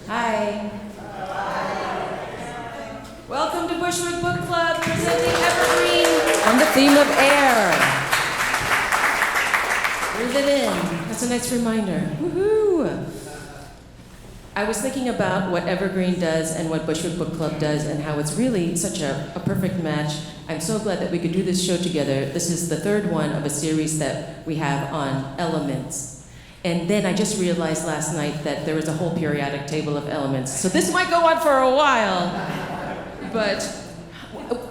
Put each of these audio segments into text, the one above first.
Hi. Welcome to Bushwick Book Club, presenting Evergreen on the theme of air. Breathe it in. That's a nice reminder. Woohoo! I was thinking about what Evergreen does and what Bushwick Book Club does and how it's really such a perfect match. I'm so glad that we could do this show together. This is the third one of a series that we have on elements. And then I just realized last night that there was a whole periodic table of elements. So this might go on for a while. But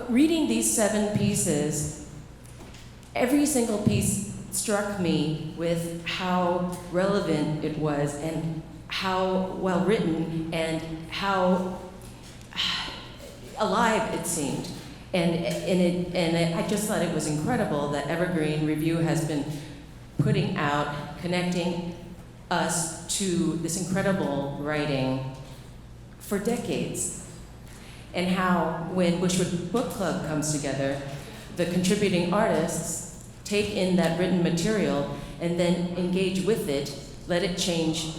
reading these 7 pieces, every single piece struck me with how relevant it was and how well written and how alive it seemed. And I just thought it was incredible that Evergreen Review has been putting out, connecting us to this incredible writing for decades. And how when Bushwick Book Club comes together, the contributing artists take in that written material and then engage with it, let it change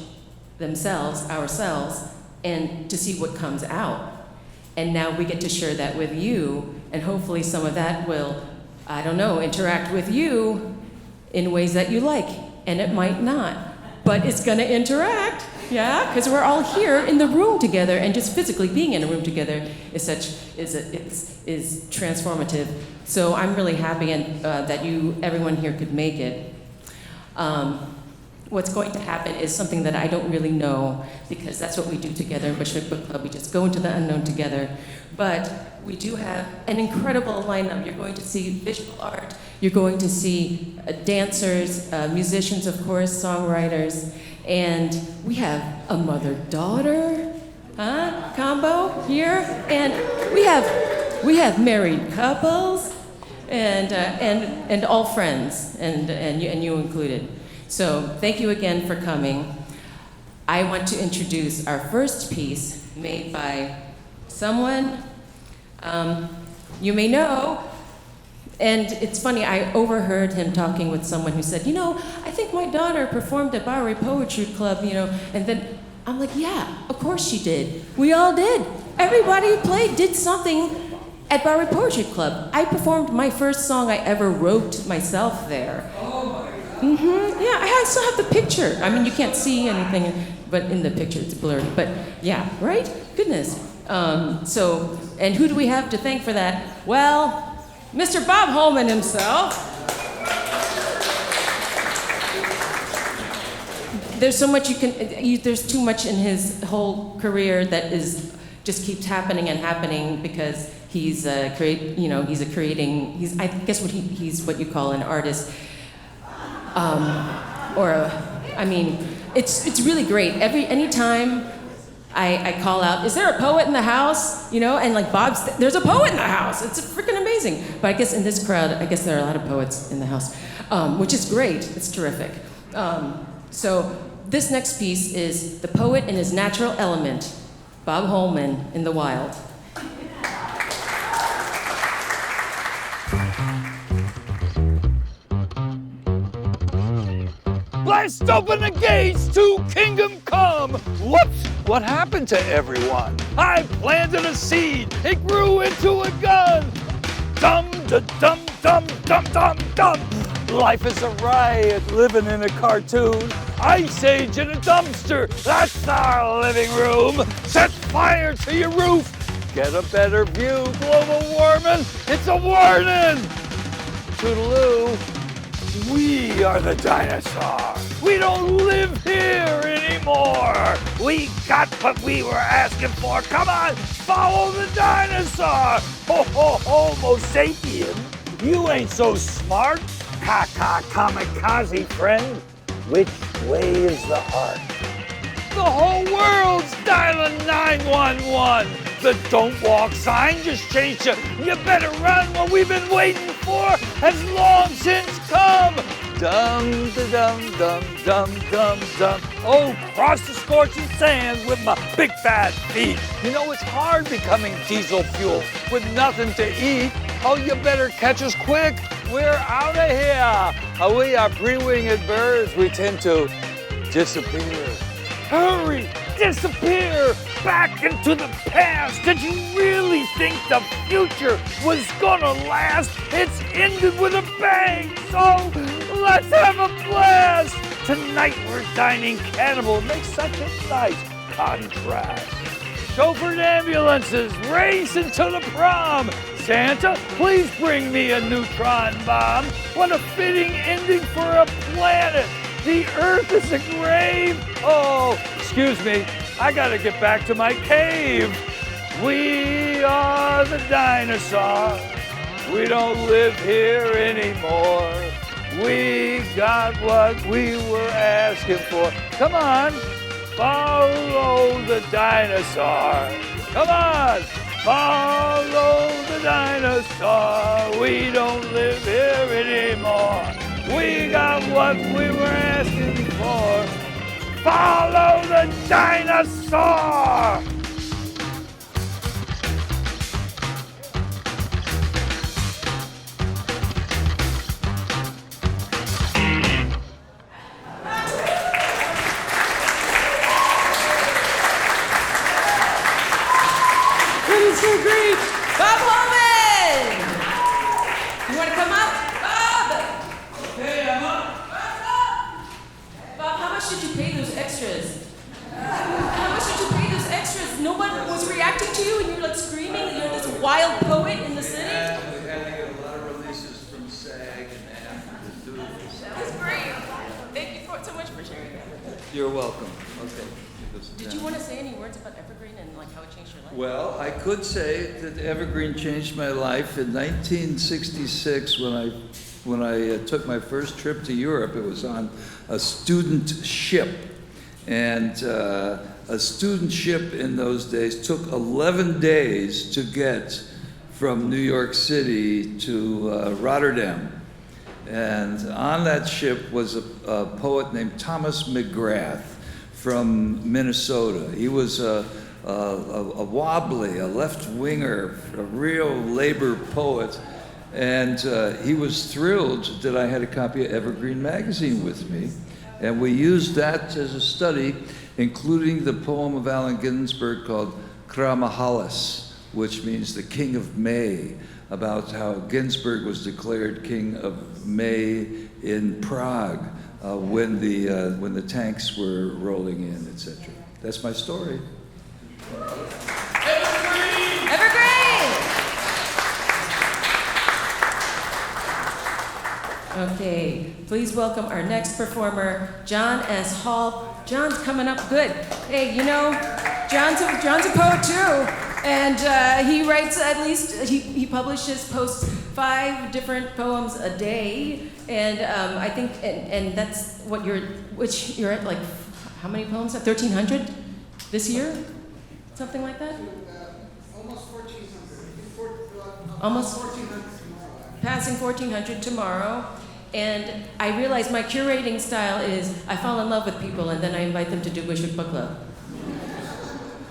themselves, ourselves, and to see what comes out. And now we get to share that with you, and hopefully some of that will, I don't know, interact with you in ways that you like, and it might not, but it's gonna interact, yeah? Because we're all here in the room together, and just physically being in a room together is transformative. So I'm really happy that everyone here could make it. What's going to happen is something that I don't really know, because that's what we do together in Bushwick Book Club. We just go into the unknown together. But we do have an incredible lineup. You're going to see visual art. You're going to see dancers, musicians, of course, songwriters. And we have a mother-daughter combo here. And we have married couples and all friends, and you included. So thank you again for coming. I want to introduce our first piece made by someone you may know. And it's funny, I overheard him talking with someone who said, I think my daughter performed at Bowery Poetry Club, and then I'm like, yeah, of course she did. We all did. Everybody who played did something at Bowery Poetry Club. I performed my first song I ever wrote myself there. Yeah, I still have the picture. I mean, you can't see anything, but in the picture it's blurry. But yeah, right? Goodness. And who do we have to thank for that? Well, Mr. Bob Holman himself. There's so much there's too much in his whole career that just keeps happening and happening because he's he's what you call an artist. It's really great. Anytime I call out, is there a poet in the house? And like there's a poet in the house. It's freaking amazing. But I guess in this crowd, there are a lot of poets in the house, which is great. It's terrific. So this next piece is The Poet in His Natural Element, Bob Holman in the Wild. Blast open the gates to kingdom come. Whoops, what happened to everyone? I planted a seed, it grew into a gun. Dum da dum dum dum dum dum. Life is a riot, living in a cartoon. Ice age in a dumpster, that's our living room. Set fire to your roof, get a better view. Global warming, it's a warning. Toodaloo. We are the dinosaurs. We don't live here anymore. We got what we were asking for. Come on, follow the dinosaur. Ho, ho, homo sapien. You ain't so smart. Ka-ka, kamikaze friend. Which way is the heart? The whole world's dialing 911. The don't walk sign just changed to you better run. What we've been waiting for has long since come. Dum da dum dum dum dum dum. Oh, cross the scorching sands with my big fat feet. It's hard becoming diesel fuel with nothing to eat. Oh, you better catch us quick. We're out of here. We are pre-winged birds. We tend to disappear. Hurry! disappear back into the past. Did you really think the future was gonna last? It's ended with a bang, so let's have a blast. Tonight we're dining cannibal. Makes such a nice contrast. Chauffeured ambulances racing to the prom. Santa, please bring me a neutron bomb. What a fitting ending for a planet. The Earth is a grave. Oh, excuse me. I gotta get back to my cave. We are the dinosaurs. We don't live here anymore. We got what we were asking for. Come on, follow the dinosaur. Come on, follow the dinosaur. We don't live here anymore. We got what we were asking for. Follow the dinosaur! That is so great. Bob Holman! You want to come up? Bob! Okay, I'm up. Bob, how much did you pay those extras? How much did you pay those extras? Nobody was reacting to you and you're like screaming that you're this wild poet in the city? We had to get a lot of releases from SAG and AFTRA to do this. That was great. Thank you so much for sharing that. You're welcome. Okay. Did you want to say any words about Evergreen and like how it changed your life? Well, I could say that Evergreen changed my life. In 1966, when I took my first trip to Europe, it was on a student ship. And a student ship in those days took 11 days to get from New York City to Rotterdam. And on that ship was a poet named Thomas McGrath from Minnesota. He was a wobbly, a left-winger, a real labor poet. And he was thrilled that I had a copy of Evergreen magazine with me. And we used that as a study, including the poem of Allen Ginsberg called Kramahalis, which means the King of May, about how Ginsberg was declared King of May in Prague when the tanks were rolling in, etc. That's my story. Evergreen! Okay, please welcome our next performer, John S. Hall. John's coming up good. Hey, you know, John's a poet too, and he writes at least, he publishes, posts 5 different poems a day, and I think, and that's what you're at like, how many poems? 1,300 this year? Something like that? Almost 1,400. Almost 1,400 tomorrow. Passing 1,400 tomorrow. And I realize my curating style is I fall in love with people and then I invite them to do Bushwick Book Club.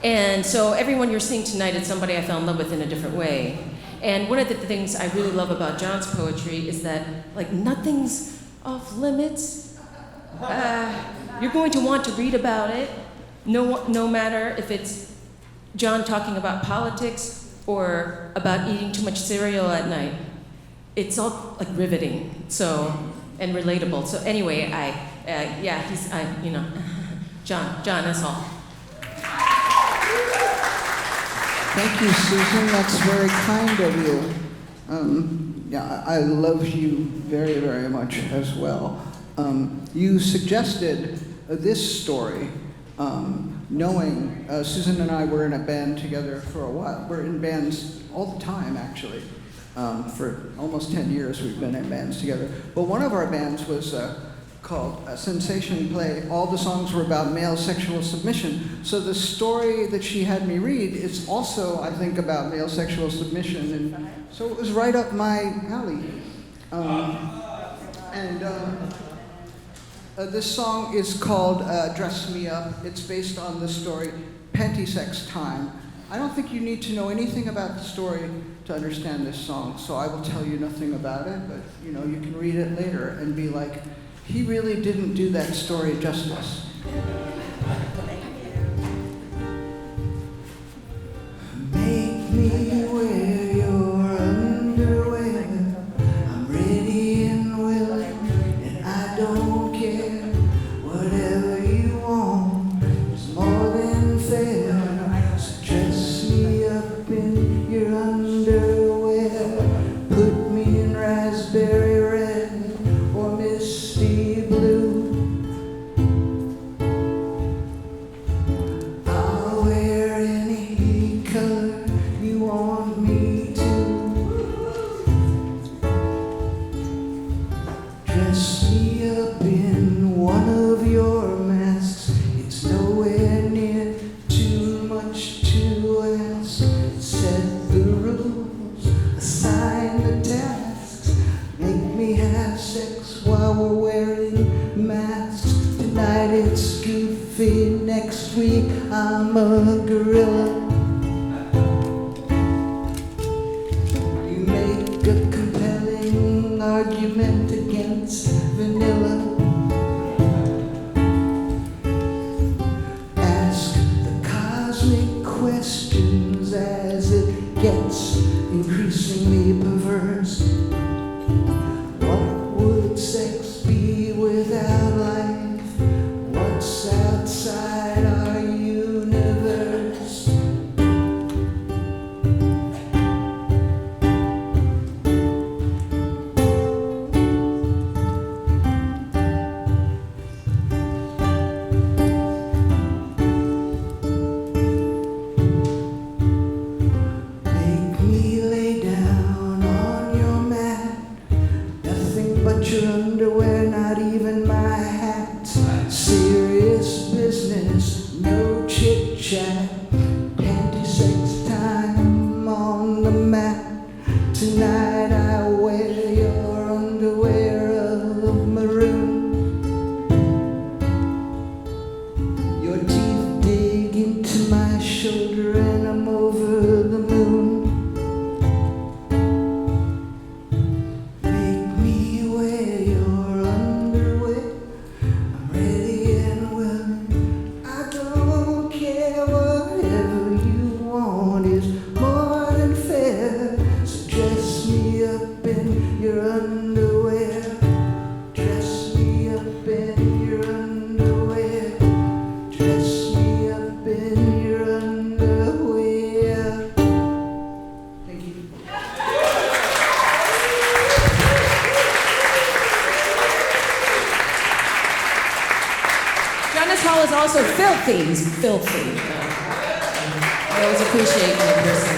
And so everyone you're seeing tonight is somebody I fell in love with in a different way. And one of the things I really love about John's poetry is that like nothing's off limits. You're going to want to read about it, no matter if it's John talking about politics or about eating too much cereal at night. It's all like riveting, and relatable. So anyway, John, that's all. Thank you, Susan. That's very kind of you. I love you very, very much as well. You suggested this story, knowing Susan and I were in a band together for a while. We're in bands all the time, actually. For almost 10 years we've been in bands together. But one of our bands was called Sensation Play. All the songs were about male sexual submission. So the story that she had me read is also, I think, about male sexual submission. And so it was right up my alley. This song is called Dress Me Up. It's based on the story Panty-Sex Time. I don't think you need to know anything about the story to understand this song, so I will tell you nothing about it, but you can read it later and be like, he really didn't do that story justice. me wear your underwear. I'm ready and willing, and I don't care. Whatever you want is more than fair. So dress me up in your underwear. Put me in raspberry red or misty blue. I'll wear any color you want me to. Dress me up in one of your masks. It's nowhere near too much to ask. Set the rules, assign the tasks. Make me have sex while we're wearing masks. Tonight it's goofy, next week I'm a gorilla. You make a compelling argument against vanilla. Ask the cosmic questions as it gets increasingly perverse. What would sex be without life? What's outside our universe? Make me lay down on your mat. Nothing but your underwear, not even my hat. Serious business, no chit chat. Panty sex time on the mat. Tonight I wear your underwear of maroon. Your teeth dig into my shoulder and I'm over the moon. Make me wear your underwear. I'm ready and willing. I don't care, whatever you want is more than fair. So dress me up in your underwear. Dress me up in your underwear. Dress me up in your underwear. Thank you. Jonas Hall is also filthy. He's filthy. I always appreciate that person.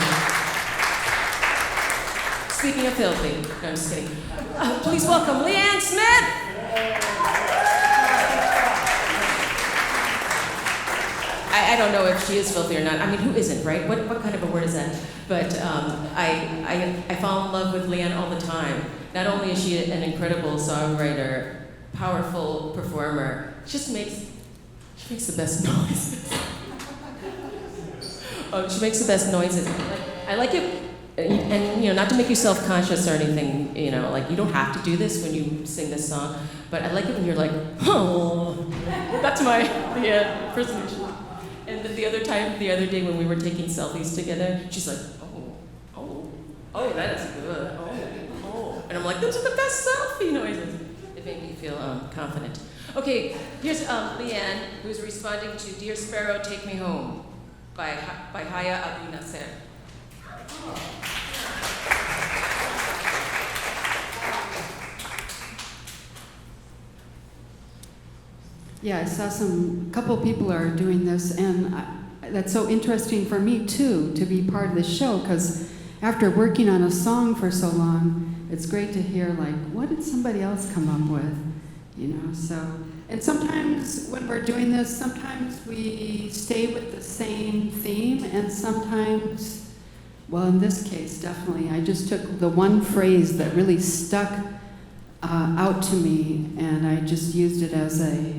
Speaking of filthy, no, I'm just kidding. Please welcome Leanne Smith. I don't know if she is filthy or not. I mean, who isn't, right? What kind of a word is that? But I fall in love with Leanne all the time. Not only is she an incredible songwriter, powerful performer, she makes the best noises. Oh, she makes the best noises. I like it, and you know, not to make you self-conscious or anything. You know, like you don't have to do this when you sing this song, but I like it when you're like, oh, that's my impersonation. And then the other day when we were taking selfies together, she's like, oh, that is good. Oh, and I'm like, those are the best selfie noises. It made me feel confident. Okay, here's Leanne, who's responding to "Dear Sparrow, Take Me Home" by Haya Abu Nasser. Yeah, I saw a couple people are doing this, and that's so interesting for me too, to be part of the show, because after working on a song for so long, it's great to hear, like, what did somebody else come up with, you know, so. And sometimes when we're doing this, sometimes we stay with the same theme, and sometimes, well, in this case, definitely, I just took the one phrase that really stuck out to me, and I just used it as a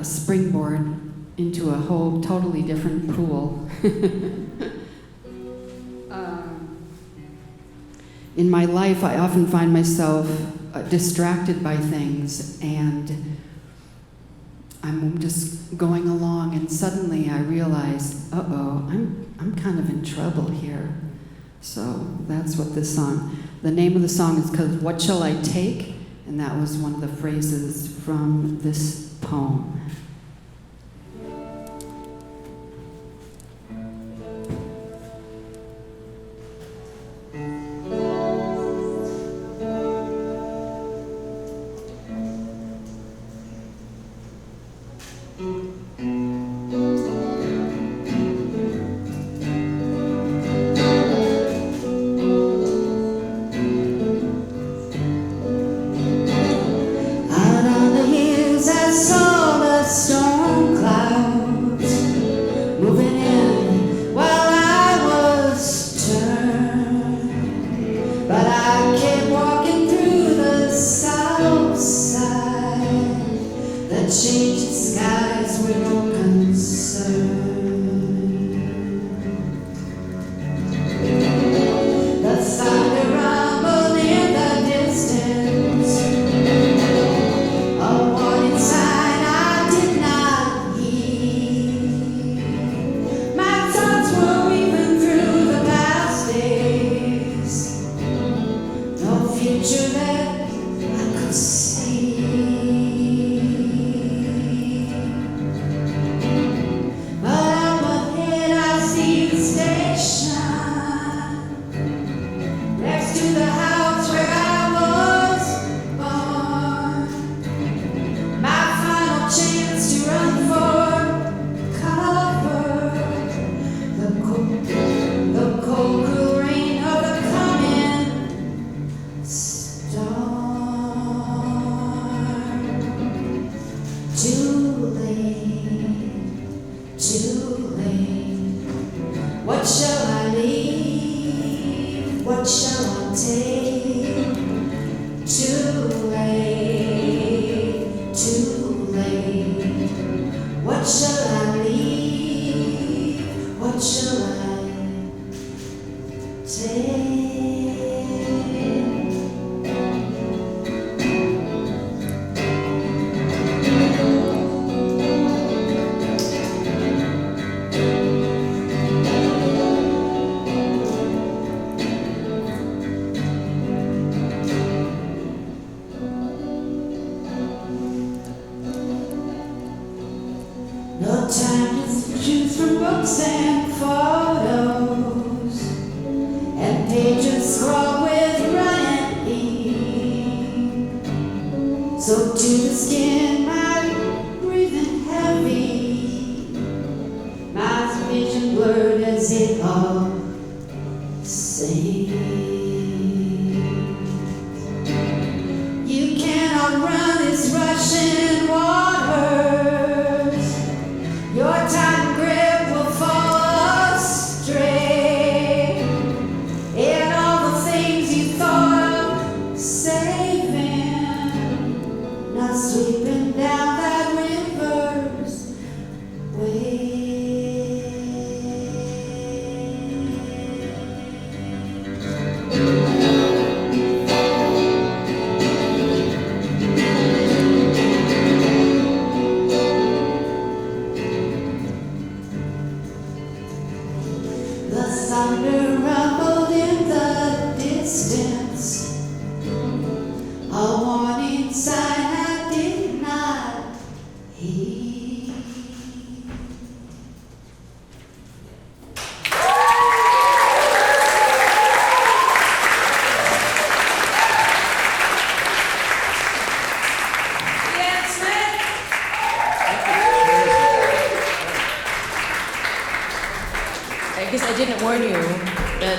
springboard into a whole totally different pool. In my life, I often find myself distracted by things, and I'm just going along, and suddenly I realize, uh-oh, I'm kind of in trouble here. So that's what this song, the name of the song is called What Shall I Take? And that was one of the phrases from this poem.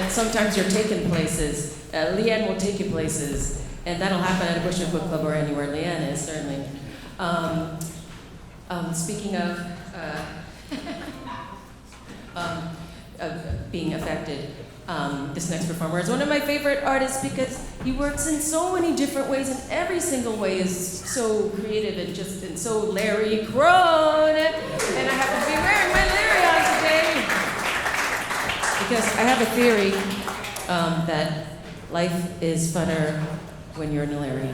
Sometimes you're taken places. Leanne will take you places, and that'll happen at a Bushwick Book Club or anywhere Leanne is, certainly. Speaking of being affected, this next performer is one of my favorite artists because he works in so many different ways, and every single way is so creative and so Larry Crone. And I happen to be wearing my Larry on today because I have a theory that life is funner when you're in a Larry.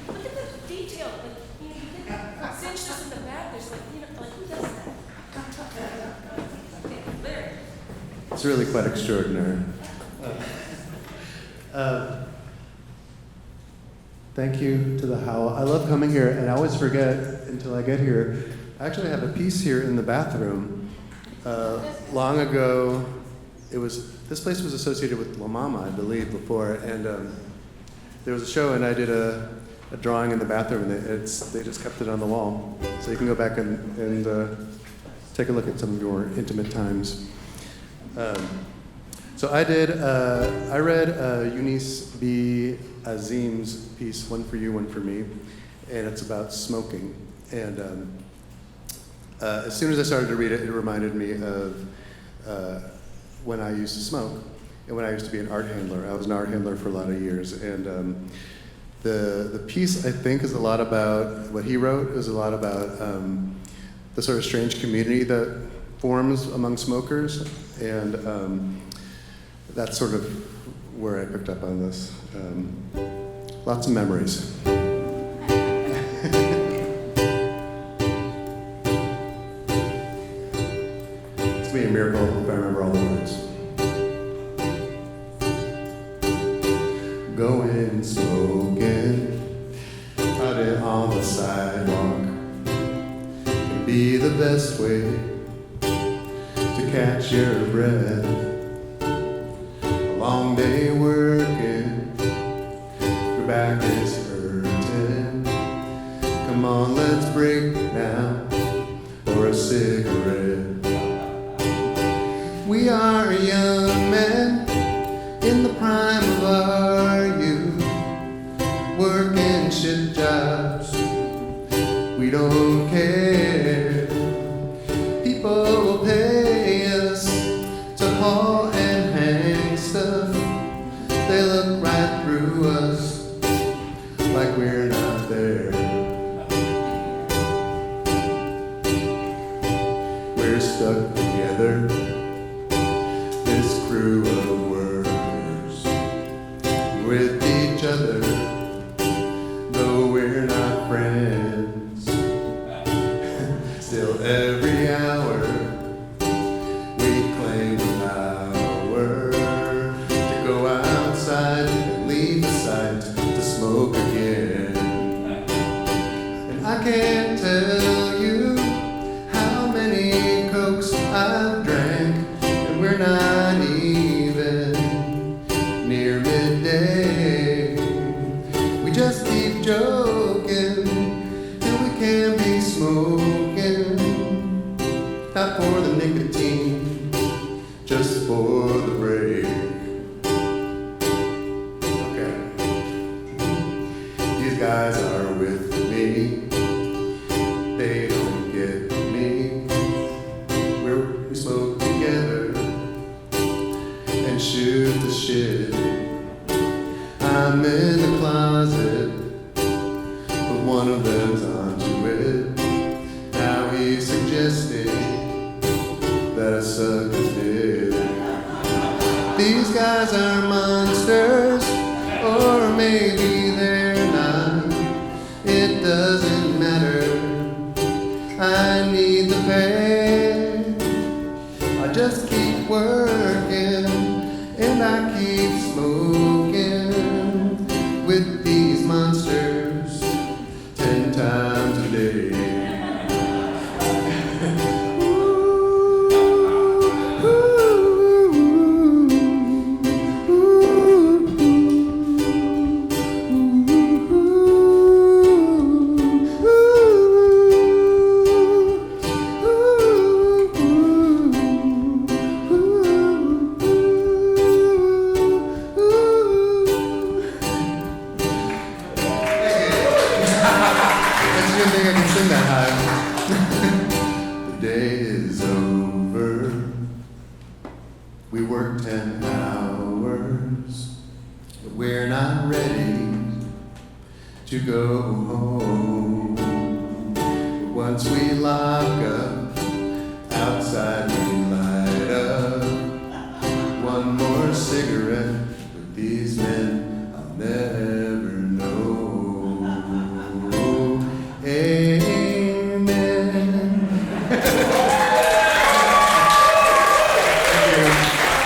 Look at the detail. Like, you can cinch this in the back. There's like, who does that? Okay, Larry. It's really quite extraordinary. Thank you to the Howl. I love coming here, and I always forget until I get here. I actually have a piece here in the bathroom. Long ago, this place was associated with La Mama, I believe, before, and there was a show, and I did a drawing in the bathroom, and they just kept it on the wall. So you can go back and take a look at some of your intimate times. So I read Eunice B. Azim's piece, One for You, One for Me, and it's about smoking. And as soon as I started to read it, it reminded me of when I used to smoke and when I used to be an art handler. I was an art handler for a lot of years, and the piece, I think, is a lot about, what he wrote is a lot about the sort of strange community that forms among smokers, and that's sort of where I picked up on this. Lots of memories. It's gonna be a miracle if I remember all the words. Going smoking, out it on the sidewalk, can be the best way to catch your breath. A long day working, your back is hurting. Come on, let's break now for a cigarette. We are young men in the prime of our youth, working shit jobs. We don't care. People will pay us to haul and hang stuff. They look right through us like we're not there. We're stuck together, this crew of workers, with each other, though we're not friends. Still every hour we claim the power to go outside and leave the site to smoke again. And I can't tell you how many Cokes I've drank, and we're not even near midday. We just keep joking till we can't be smoking. Not for the nicotine, just for the break. Okay. These guys are with me. They don't get me. We smoke together and shoot the shit. I'm in the closet, but one of them's onto it. Now he's suggesting that I suck his dick. These guys are monsters, or maybe they're not. It doesn't matter. I need the pay. I just keep working and I keep smoking with these monsters 10 times a day. The day is over. We worked 10 hours, but we're not ready to go home. Once we lock up, outside we light up. One more cigarette with these men I'll never know. Amen. Thank you.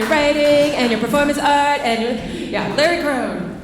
writing and your performance art and Larry Crone.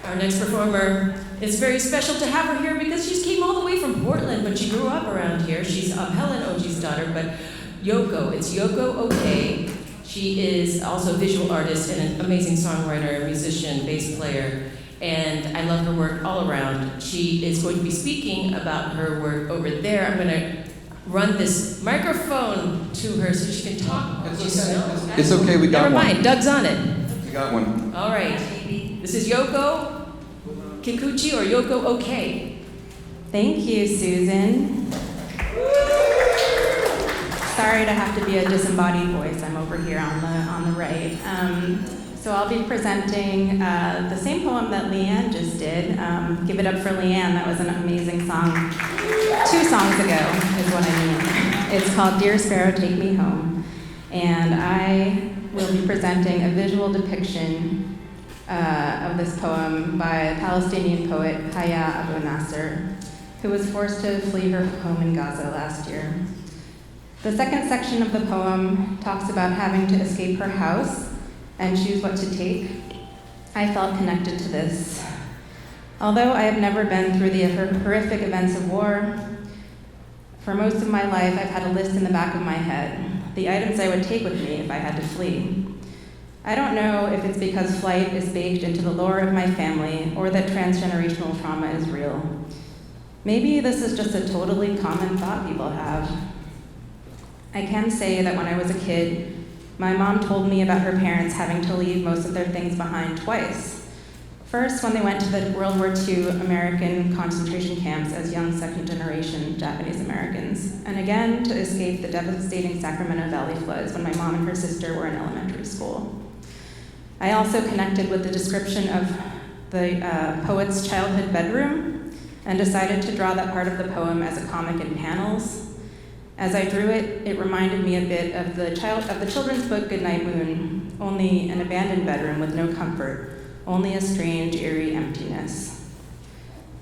Our next performer is very special to have her here because she came all the way from Portland, but she grew up around here. She's Helen Oji's daughter, but Yoko, it's Yoko Oke. She is also a visual artist and an amazing songwriter, musician, bass player, and I love her work all around. She is going to be speaking about her work over there. I'm going to run this microphone to her so she can talk. It's okay, we got one. Never mind, Doug's on it. We got one. All right. This is Yoko Kikuchi or Yoko Oke. Thank you, Susan. Sorry to have to be a disembodied voice. I'm over here on the right. So I'll be presenting the same poem that Leanne just did. Give it up for Leanne. That was an amazing song. 2 songs ago is what I mean. It's called Dear Sparrow, Take Me Home. And I will be presenting a visual depiction of this poem by Palestinian poet Haya Abu Nasser, who was forced to flee her home in Gaza last year. The second section of the poem talks about having to escape her house and choose what to take. I felt connected to this. Although I have never been through the horrific events of war, for most of my life I've had a list in the back of my head, the items I would take with me if I had to flee. I don't know if it's because flight is baked into the lore of my family or that transgenerational trauma is real. Maybe this is just a totally common thought people have. I can say that when I was a kid, my mom told me about her parents having to leave most of their things behind twice. First, when they went to the World War II American concentration camps as young second-generation Japanese Americans, and again to escape the devastating Sacramento Valley floods when my mom and her sister were in elementary school. I also connected with the description of the poet's childhood bedroom and decided to draw that part of the poem as a comic in panels. As I drew it, it reminded me a bit of the children's book Goodnight Moon, only an abandoned bedroom with no comfort, only a strange, eerie emptiness.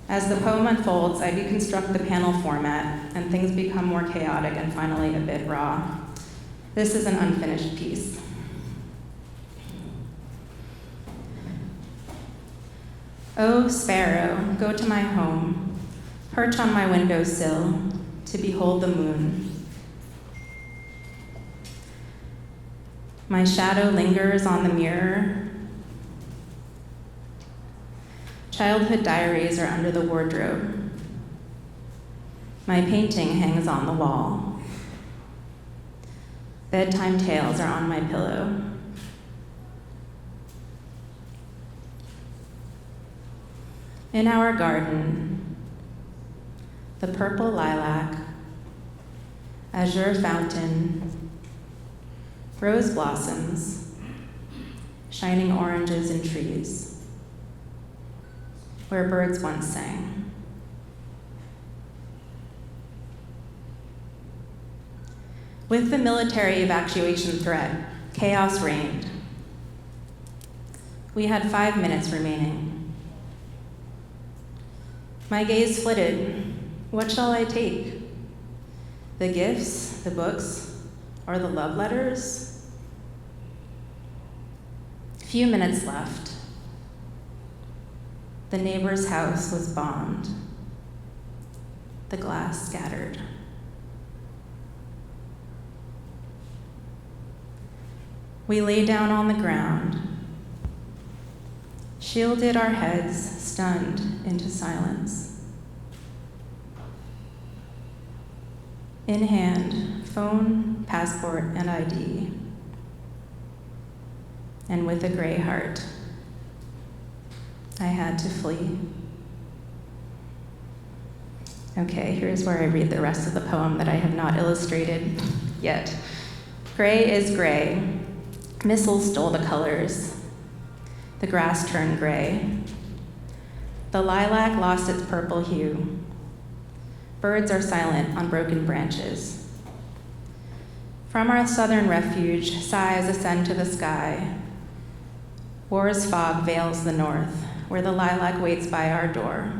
As the poem unfolds, I deconstruct the panel format, and things become more chaotic and finally a bit raw. This is an unfinished piece. Oh, sparrow, go to my home, perch on my windowsill to behold the moon. My shadow lingers on the mirror. Childhood diaries are under the wardrobe. My painting hangs on the wall. Bedtime tales are on my pillow. In our garden, the purple lilac, azure fountain, rose blossoms, shining oranges in trees, where birds once sang. With the military evacuation threat, chaos reigned. We had 5 minutes remaining. My gaze flitted. What shall I take? The gifts, the books, or the love letters? Few minutes left. The neighbor's house was bombed. The glass scattered. We lay down on the ground, shielded our heads, stunned into silence. In hand, phone, passport, and ID. And with a gray heart, I had to flee. Okay, here's where I read the rest of the poem that I have not illustrated yet. Gray is gray. Missiles stole the colors. The grass turned gray. The lilac lost its purple hue. Birds are silent on broken branches. From our southern refuge, sighs ascend to the sky. War's fog veils the north, where the lilac waits by our door.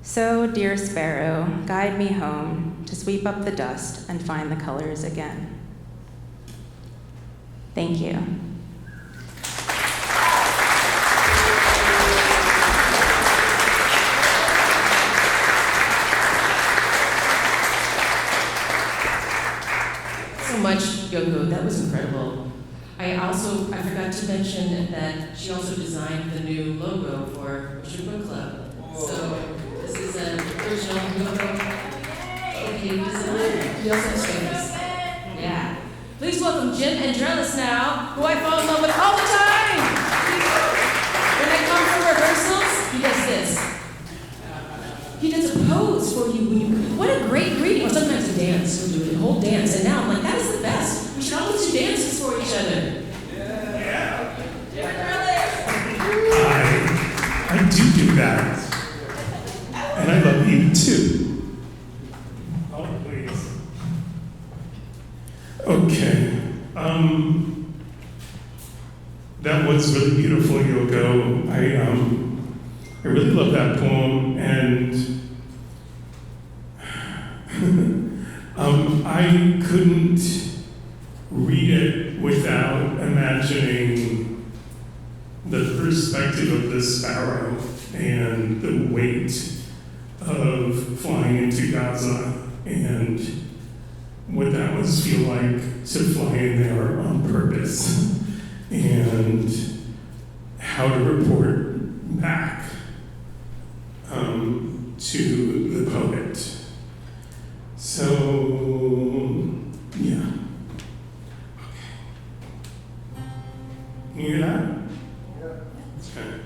So, dear sparrow, guide me home to sweep up the dust and find the colors again. Thank you. So much, Yoko. That was incredible. I forgot to mention that she also designed the new logo for Bushwick Book Club. So this is an original Yoko. Okay, design. We also have strangers. Yeah. Please welcome Jim Andrelis now, who I fall in love with all the time. When I come for rehearsals, he does this. He does a pose for you when you. What a great greeting! Or sometimes a dance. He'll do a whole dance, and now I'm like, that is the best. We should always do dances for each other. Yeah. I do that. And I love you too. Oh, please. Okay. That was really beautiful, Yoko. I really love that poem, and I couldn't read it without imagining the perspective of the sparrow and the weight of flying into Gaza and what that must feel like to fly in there on purpose and how to report back to the poet. So, yeah. Okay. Can you hear that? Yeah. Okay.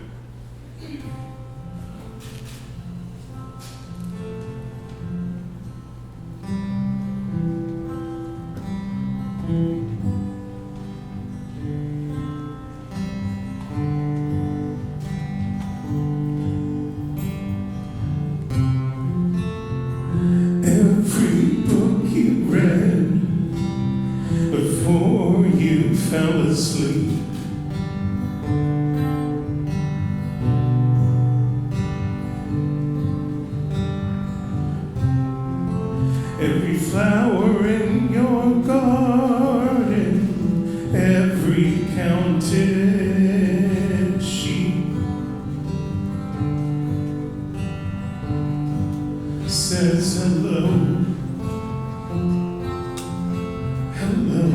Fell asleep. Every flower in your garden, every counted sheep says hello, hello.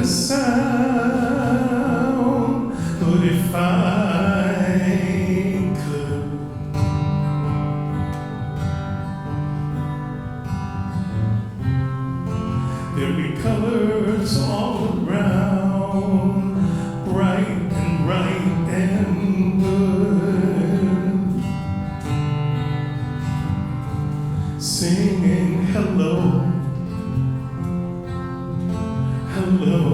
Sound, but if I could, there'd be colors all around, bright and right and good, singing hello. Hello,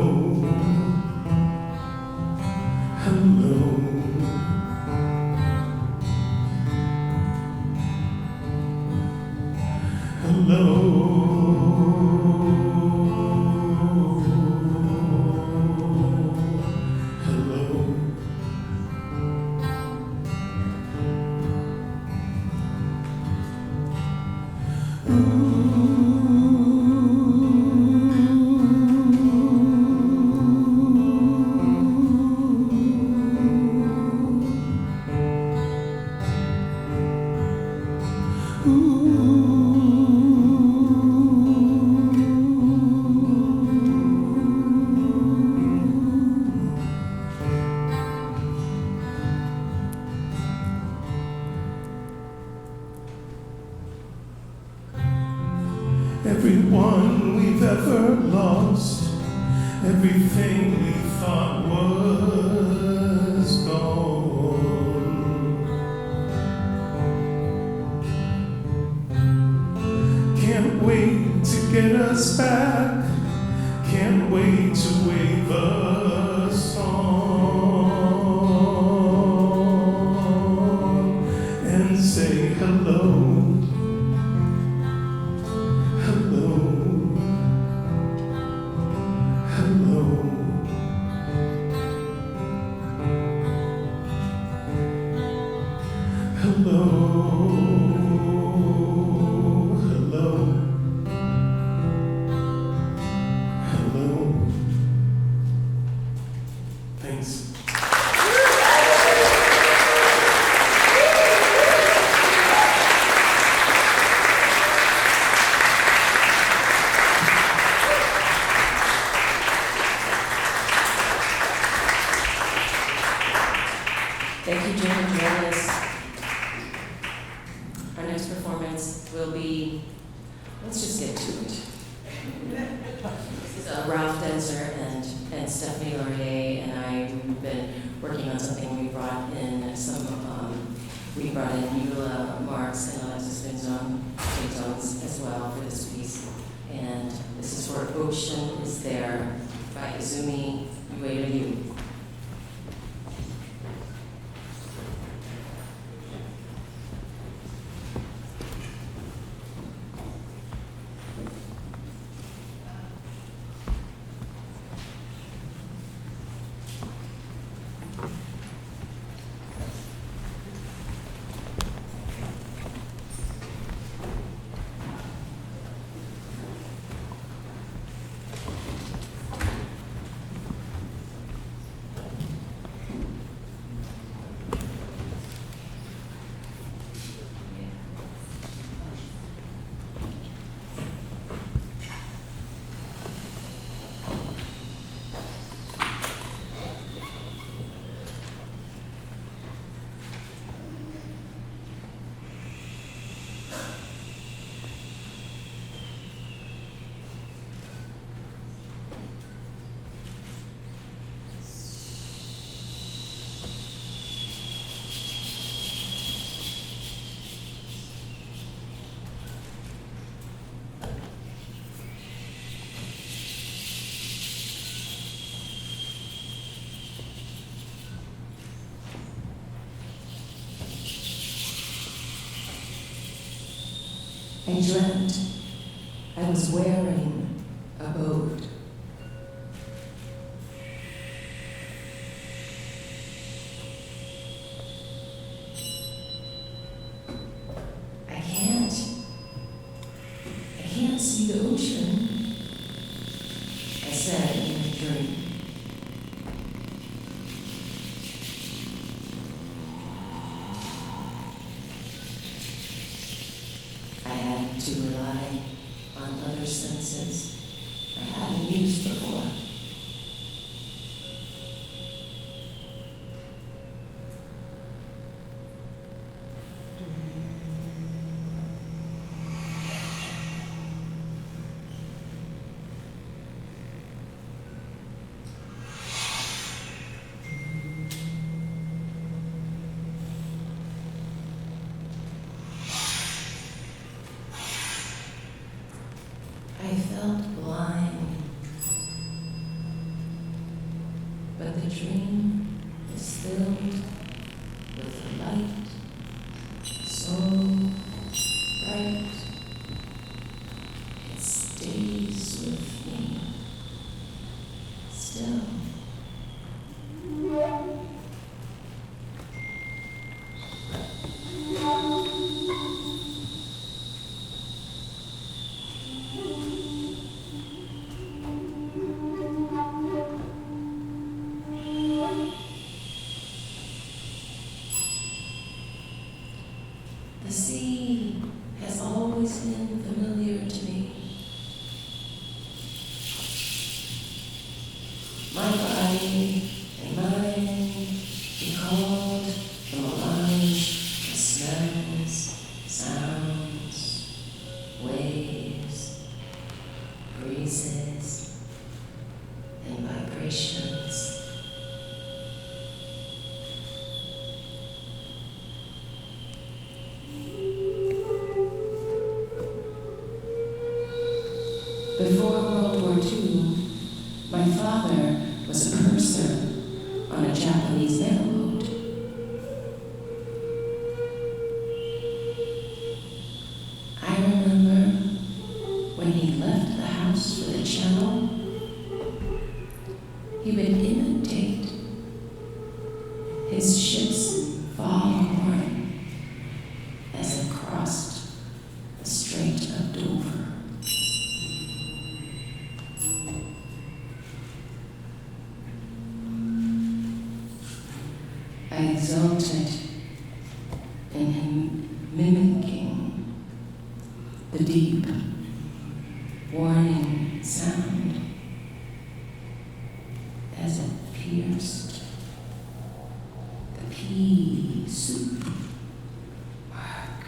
hello, hello. Everyone we've ever lost, everything we thought was gone. us back. Can't wait to wave a song and say hello. Hello. Hello. Hello. Hello. Hello. Thanks. Thank you, Jim and Janice. Our next performance will be, let's just get to it. This is Ralph Denzer and Stephanie Laurier and I, we've been working on something. We brought in Eula Marx and Alexis Vinzones as well for this piece. And this is for Ocean is There by Izumi Ueda-Yu. I dreamt I was wearing a boat. I can't see the ocean, I said in my dream. To rely on other senses I hadn't used before. I felt blind, cursor on a Japanese mailboat. I remember when he left the house for the channel, he would imitate his ship's foghorn as it crossed the Strait of Dover. I exulted in him mimicking the deep, warning sound as it pierced the pea soup bark.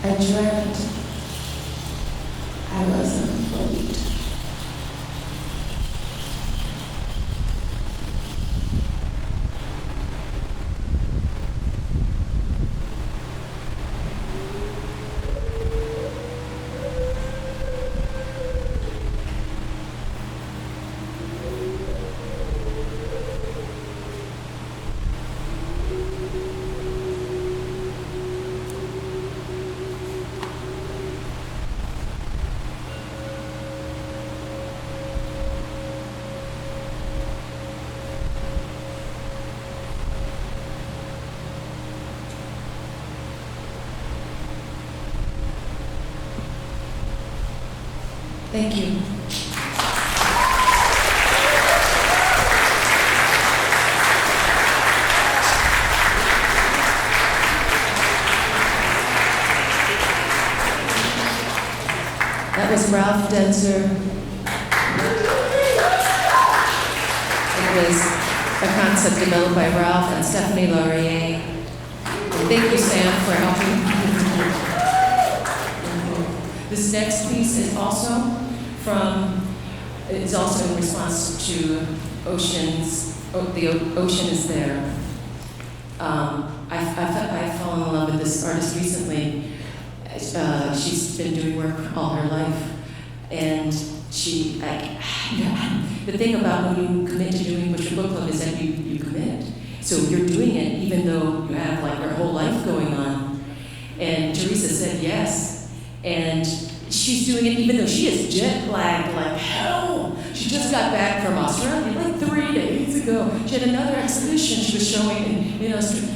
I dreamt I was on a boat. Thank you. That was Ralph Denzer. It was a concept developed by Ralph and Stephanie Laurier. Thank you, Sam, for helping. This next piece is also in response to Ocean's, the ocean is there. I fell in love with this artist recently. She's been doing work all her life, and the thing about when you commit to doing Bushwick Book Club is that you commit. So you're doing it even though you have like your whole life going on. And Teresa said yes, and she's doing it even though she is jet lagged like hell. She just got back from Australia like 3 days ago. She had another exhibition she was showing in Australia.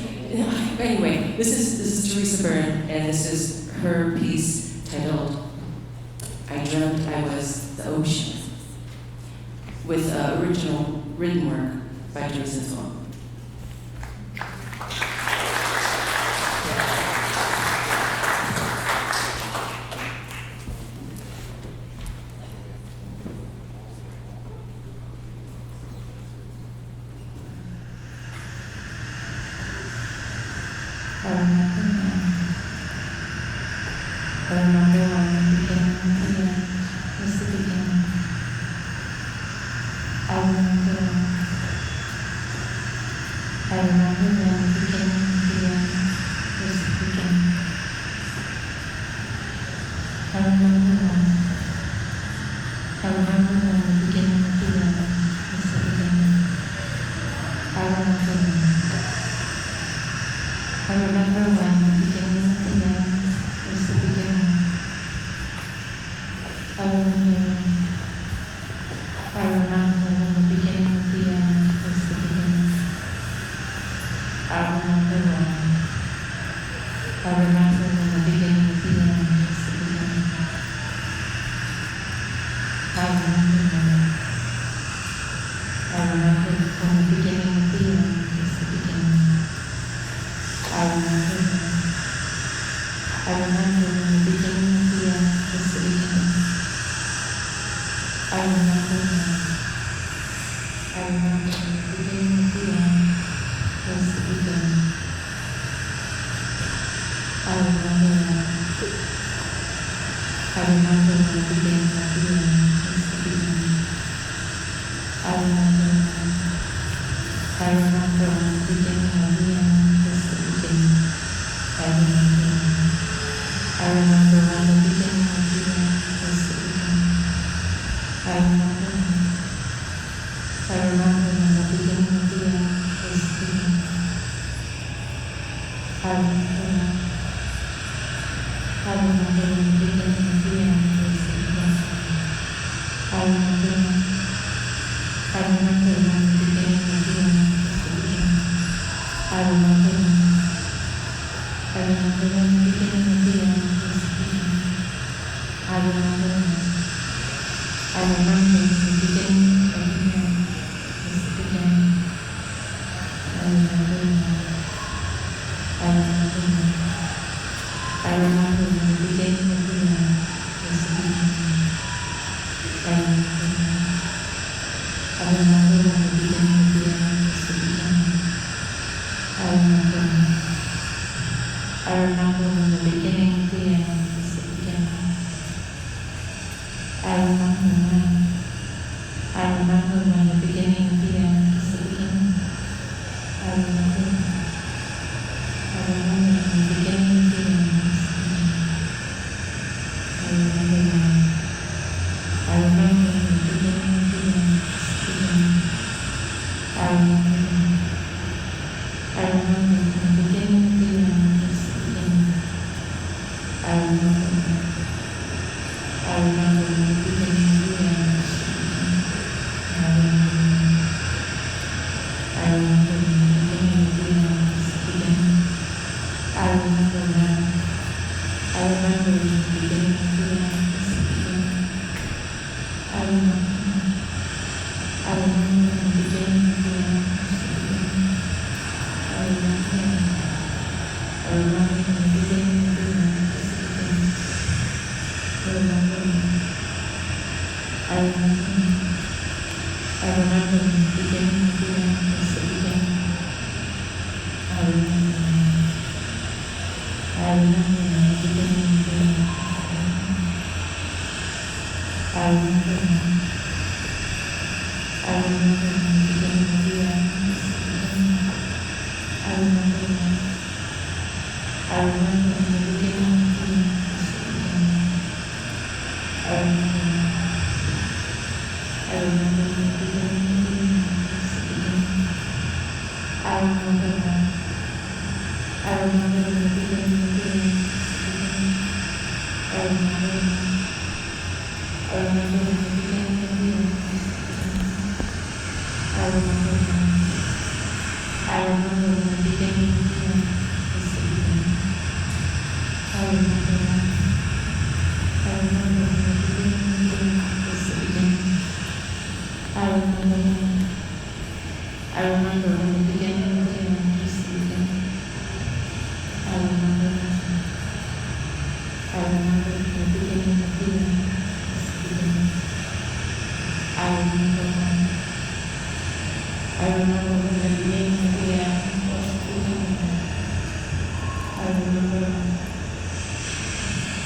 Anyway, this is Teresa Byrne, and this is her piece titled "I Dreamt I Was the Ocean," with original written work by Teresa as well.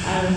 I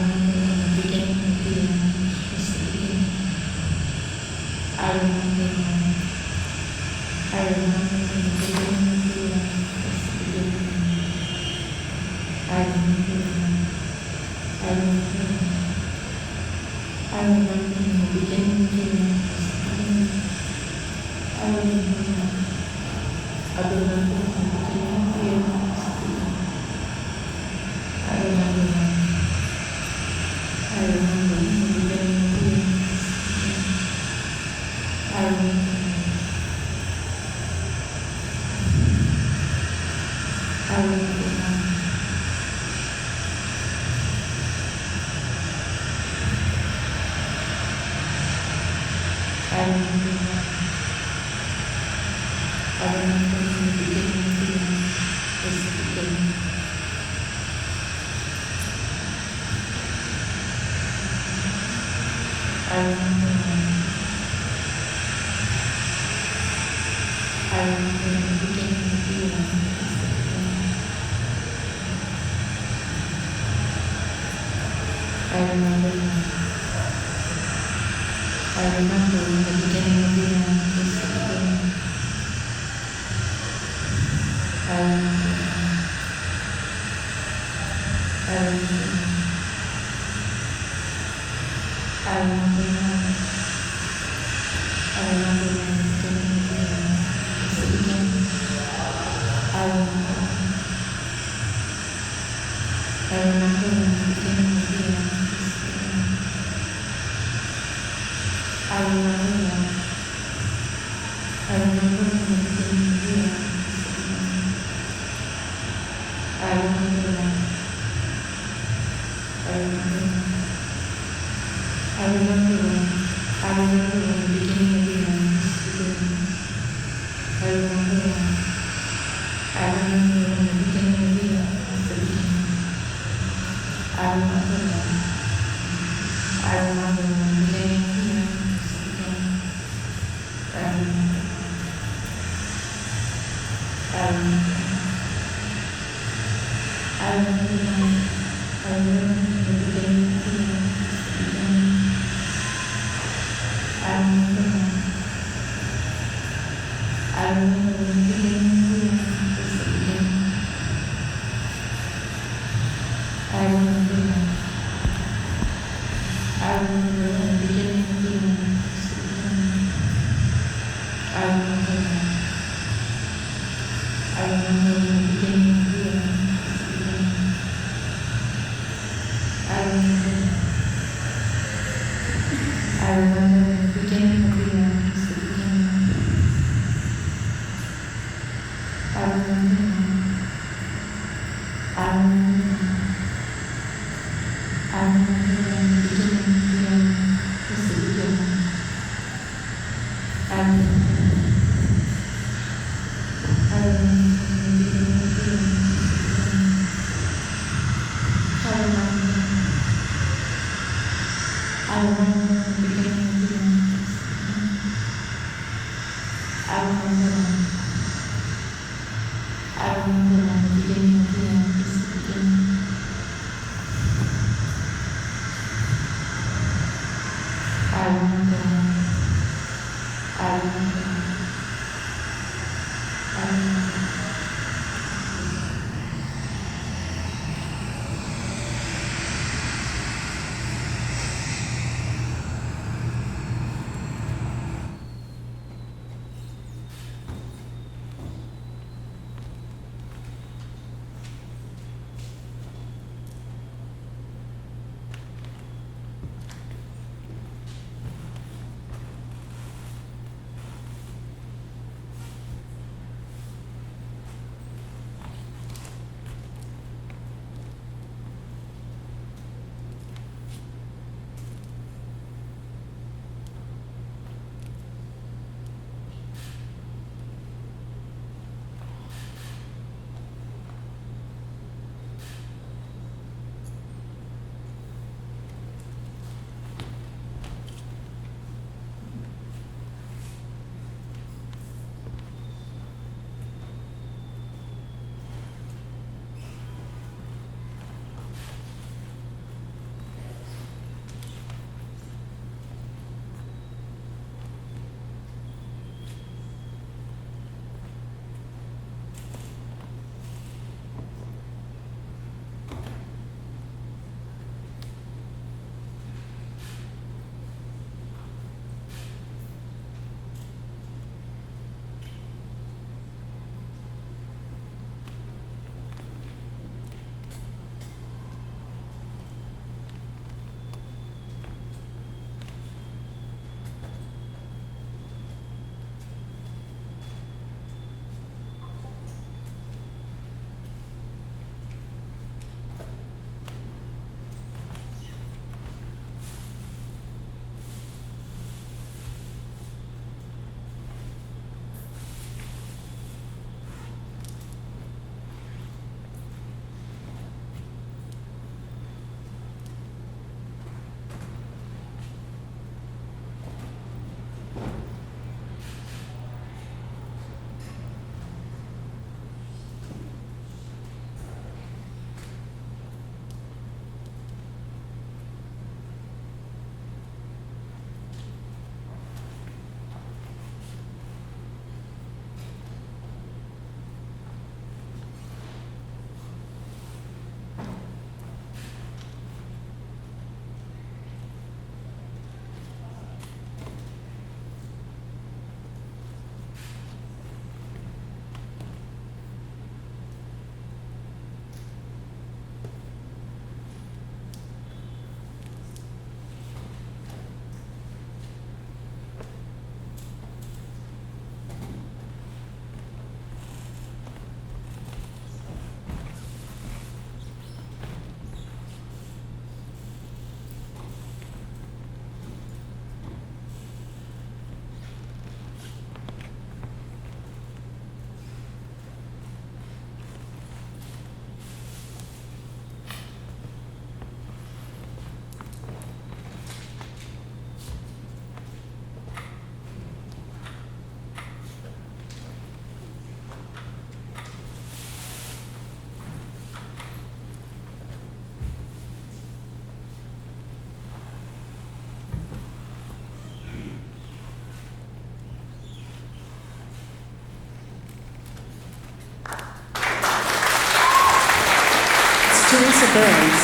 Burroughs.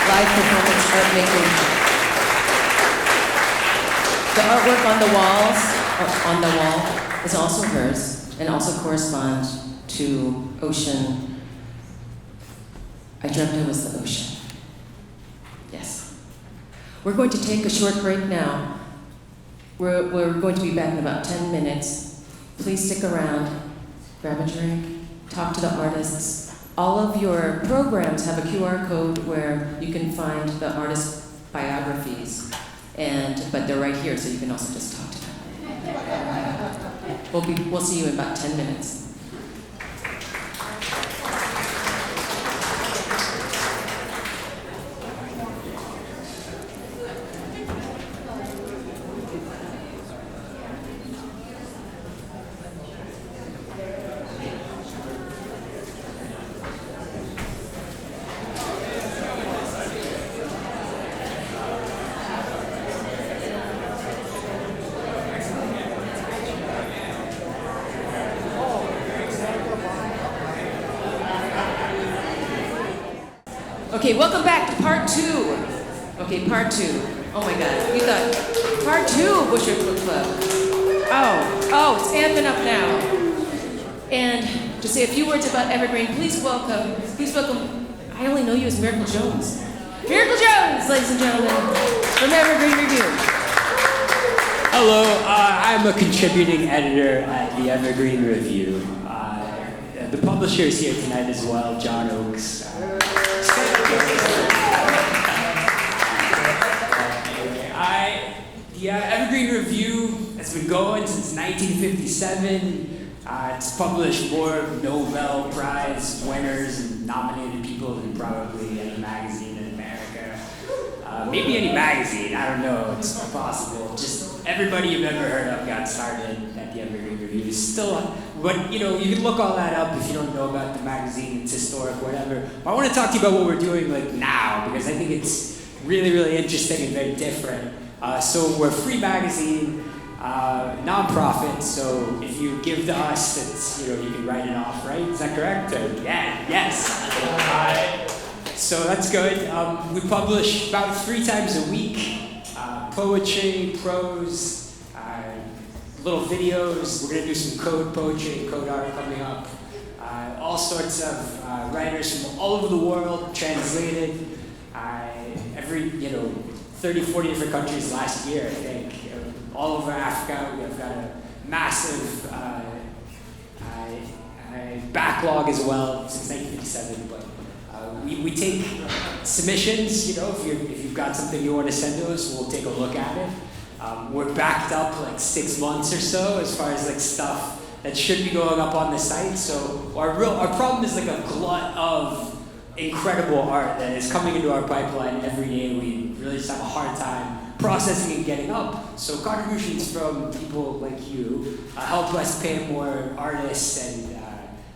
Live performance art making. The artwork on the walls, or on the wall, is also hers and also corresponds to ocean. I dreamt I was the ocean. Yes. We're going to take a short break now. We're going to be back in about 10 minutes. Please stick around, grab a drink, talk to the artists. All of your programs have a QR code where you can find the artist biographies, but they're right here, so you can also just talk to them. We'll see you in about 10 minutes. Okay, welcome back to part 2. Okay, part 2. Oh my God, we thought part 2 of Bushwick Book Club. Oh, it's amping up now. And to say a few words about Evergreen, please welcome, I only know you as Miracle Jones. Miracle Jones, ladies and gentlemen, from Evergreen Review. Hello, I'm a contributing editor at the Evergreen Review. The publisher is here tonight as well, John Oakes. The Evergreen Review has been going since 1957. It's published more Nobel Prize winners and nominated people than probably any magazine in America. Maybe any magazine, I don't know, it's possible. Just everybody you've ever heard of got started at the Evergreen Review. Still, but you can look all that up if you don't know about the magazine, it's historic, whatever. But I want to talk to you about what we're doing now, because I think it's really, really interesting and very different. So we're a free magazine, non-profit, so if you give to us, it's, you can write it off, right? Is that correct? Yeah, yes. So that's good. We publish about 3 times a week, poetry, prose, little videos. We're gonna do some code poetry and code art coming up. All sorts of writers from all over the world, translated. Every, 30, 40 different countries last year, I think. All over Africa, we've got a massive backlog as well since 1957. But we take submissions. If you've got something you want to send to us, we'll take a look at it. We're backed up like 6 months or so as far as like stuff that should be going up on the site. So our problem is like a glut of incredible art that is coming into our pipeline every day. We really just have a hard time processing and getting up. So contributions from people like you help us pay more artists and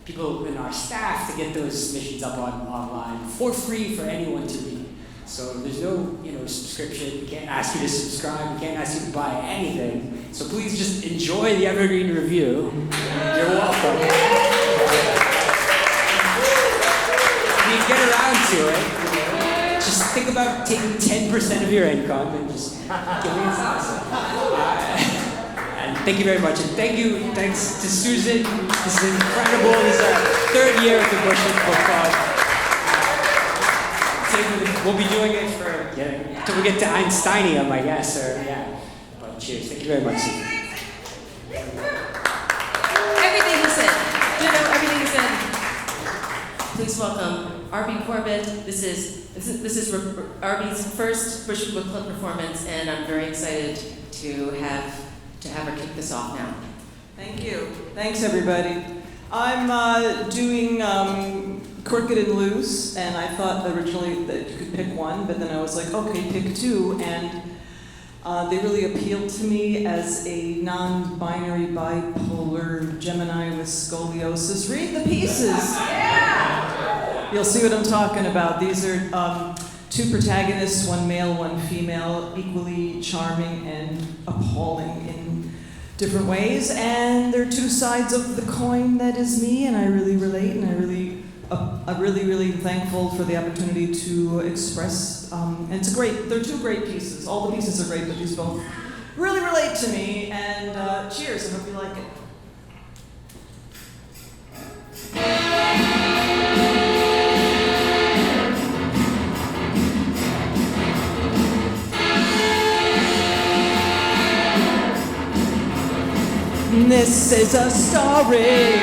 people in our staff to get those submissions up online for free for anyone to read. So there's no subscription. We can't ask you to subscribe. We can't ask you to buy anything. So please just enjoy the Evergreen Review. You're welcome. You get around to it, just think about taking 10% of your income and just giving it to us. And thank you very much. And thanks to Susan. This is incredible. This is our 3rd year at the Bushwick Book Club. We'll be doing it until we get to Einsteinium, I guess, But cheers. Thank you very much, Susan. Everything he said. Everything he said. Please welcome R.B. Corbett. This is R.B.'s first Bushwick Book Club performance, and I'm very excited to have her kick this off now. Thank you. Thanks, everybody. I'm doing Crooked and Loose, and I thought originally that you could pick one, but then I was like, okay, pick 2, and they really appealed to me as a non-binary, bipolar Gemini with scoliosis. Read the pieces. You'll see what I'm talking about. These are 2 protagonists, one male, one female, equally charming and appalling in different ways, and they're two sides of the coin that is me, and I really relate, and I'm really thankful for the opportunity to express, and they're two great pieces. All the pieces are great, but these both really relate to me, and cheers, I hope you like it. This is a story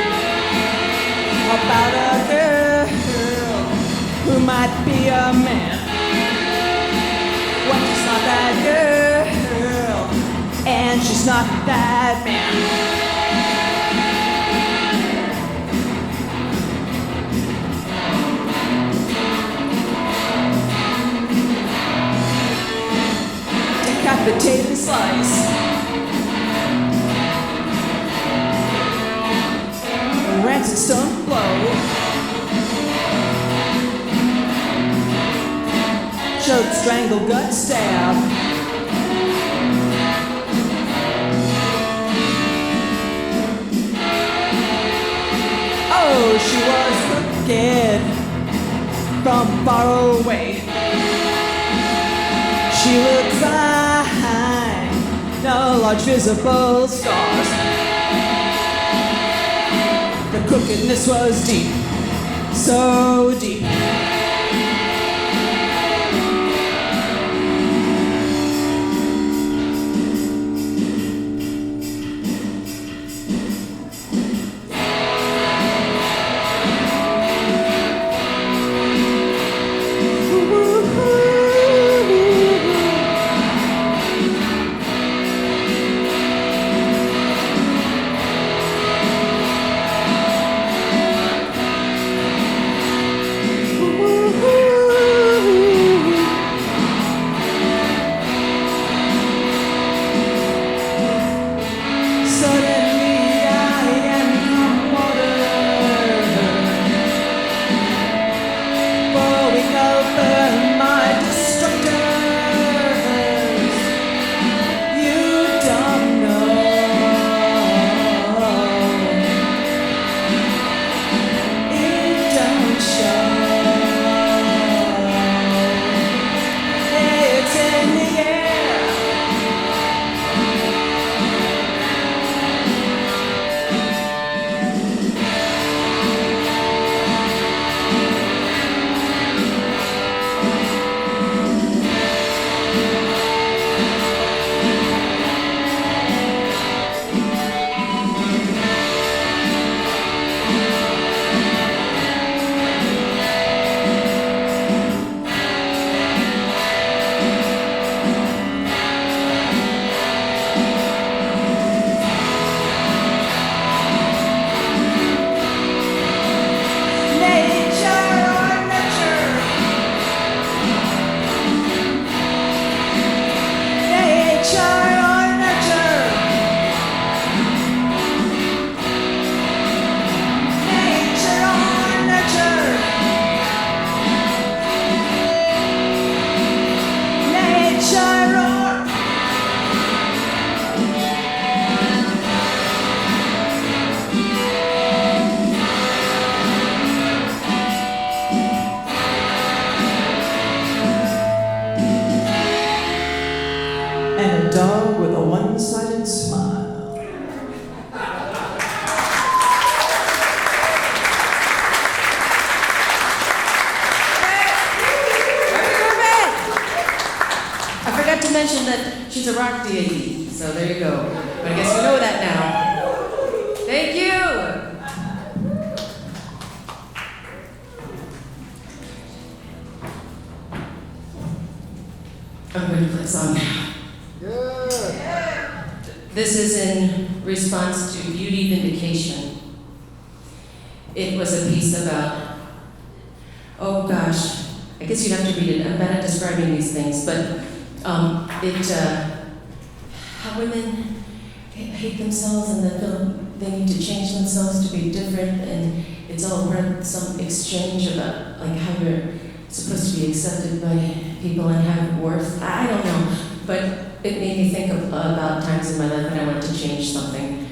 about a girl who might be a man when she's not that girl, and she's not that man. Decapitated slice. Rancid stone blow. Choke, strangle, gut stab. Oh, she was crooked from far away. She looked fine, no large visible scars. The crookedness was deep, so deep. Dog with a one-sided smile. I forgot to mention that she's a rock deity, so there you go. But I guess you know that now. Thank you! I'm going to play a song now. This is in response to Beauty Vindication. It was a piece about, oh gosh, I guess you'd have to read it. I'm bad at describing these things, but how women hate themselves and they feel they need to change themselves to be different, and it's all part of some exchange about like how you're supposed to be accepted by people and have worth. I don't know, but it made me think about times in my life when I wanted to change something,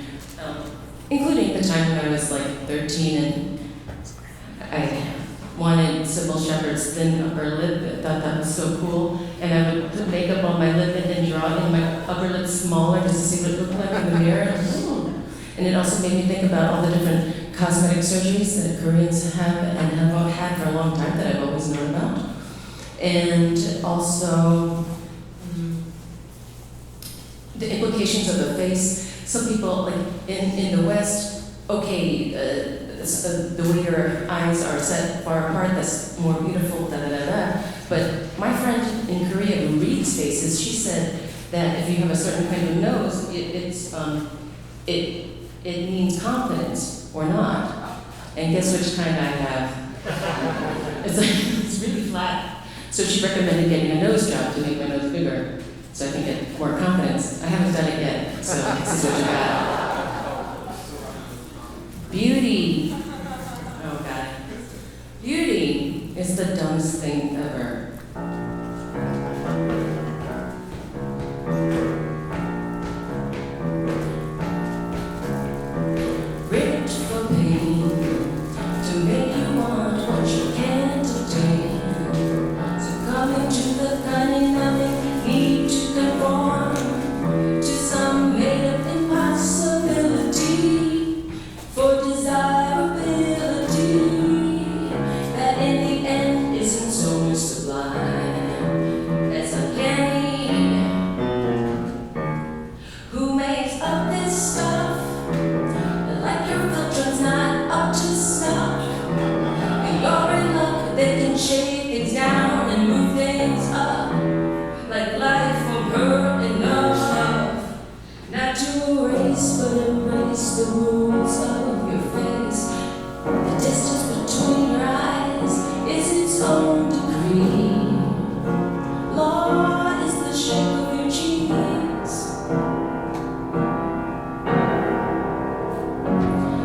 including the time when I was like 13 and I wanted Sybil Shepherd's thin upper lip. I thought that was so cool. And I would put makeup on my lip and then draw in my upper lip smaller just to see what it looked like in the mirror. And it also made me think about all the different cosmetic surgeries that Koreans have and have had for a long time that I've always known about. And also the implications of the face. Some people, like in the West, okay, the way your eyes are set far apart, that's more beautiful, da da da da. But my friend in Korea who reads faces, she said that if you have a certain kind of nose, it means confidence or not. And guess which kind I have? It's really flat. So she recommended getting a nose job to make my nose bigger, so I can get more confidence. I haven't done it yet, so this is what you got. Beauty. Oh God. Beauty is the dumbest thing ever. Rich for pain, to make you want what you can't obtain. Succumbing to the cunning of it, need to conform to some made-up impossibility for desirability that in the end isn't so much sublime as uncanny. Who makes up this stuff? Like your filter's not up to snuff. And you're in luck, they can shake things down and move things up. Like life from her enough. Not to erase, but embrace the rules of your face. The distance between your eyes is its own decree. Law is the shape of your cheeks.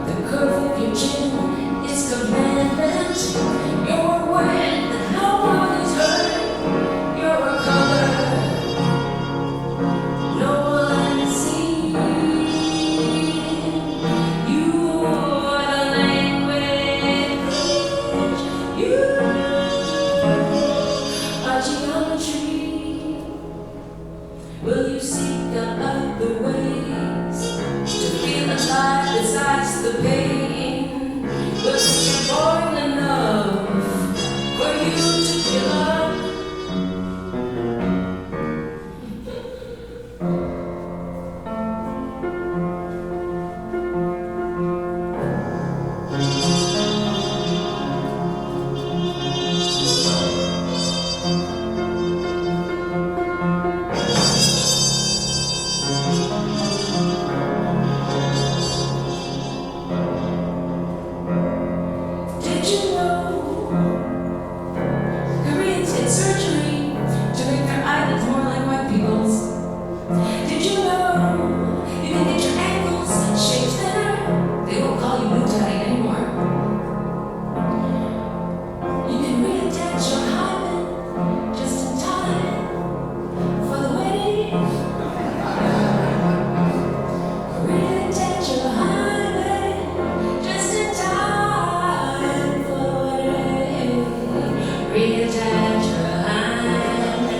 The curve of your chin is commandment. You're aware that no one is hurt. You're a color no one sees. You are the language. You are geometry. Will you seek out other ways to feel alive besides the pain? Will you be born enough for you to feel up? Did you know Koreans get surgery to make their eyelids more like white people's? Did you know you can get your ankles shaped thinner? They won't call you Mutai anymore. You can reattach your hymen just in time for the wedding. Reattach your hymen just in time for the wedding. Reattach your hymen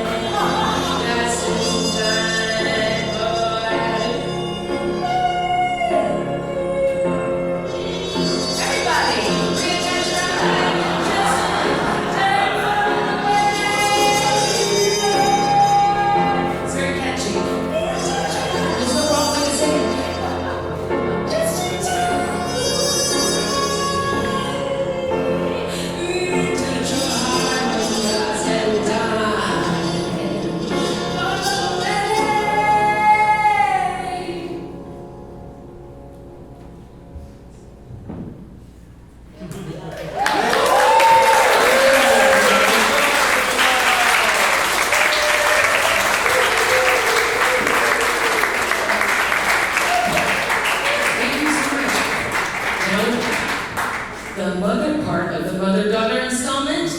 just in time for the wedding. Everybody, reattach your hymen just in time for the wedding. It's very catchy. There's no wrong way to say it. Just in time. Reattach your hymen just in time for the wedding. Thank you so much. Now, the mother part of the mother-daughter installment,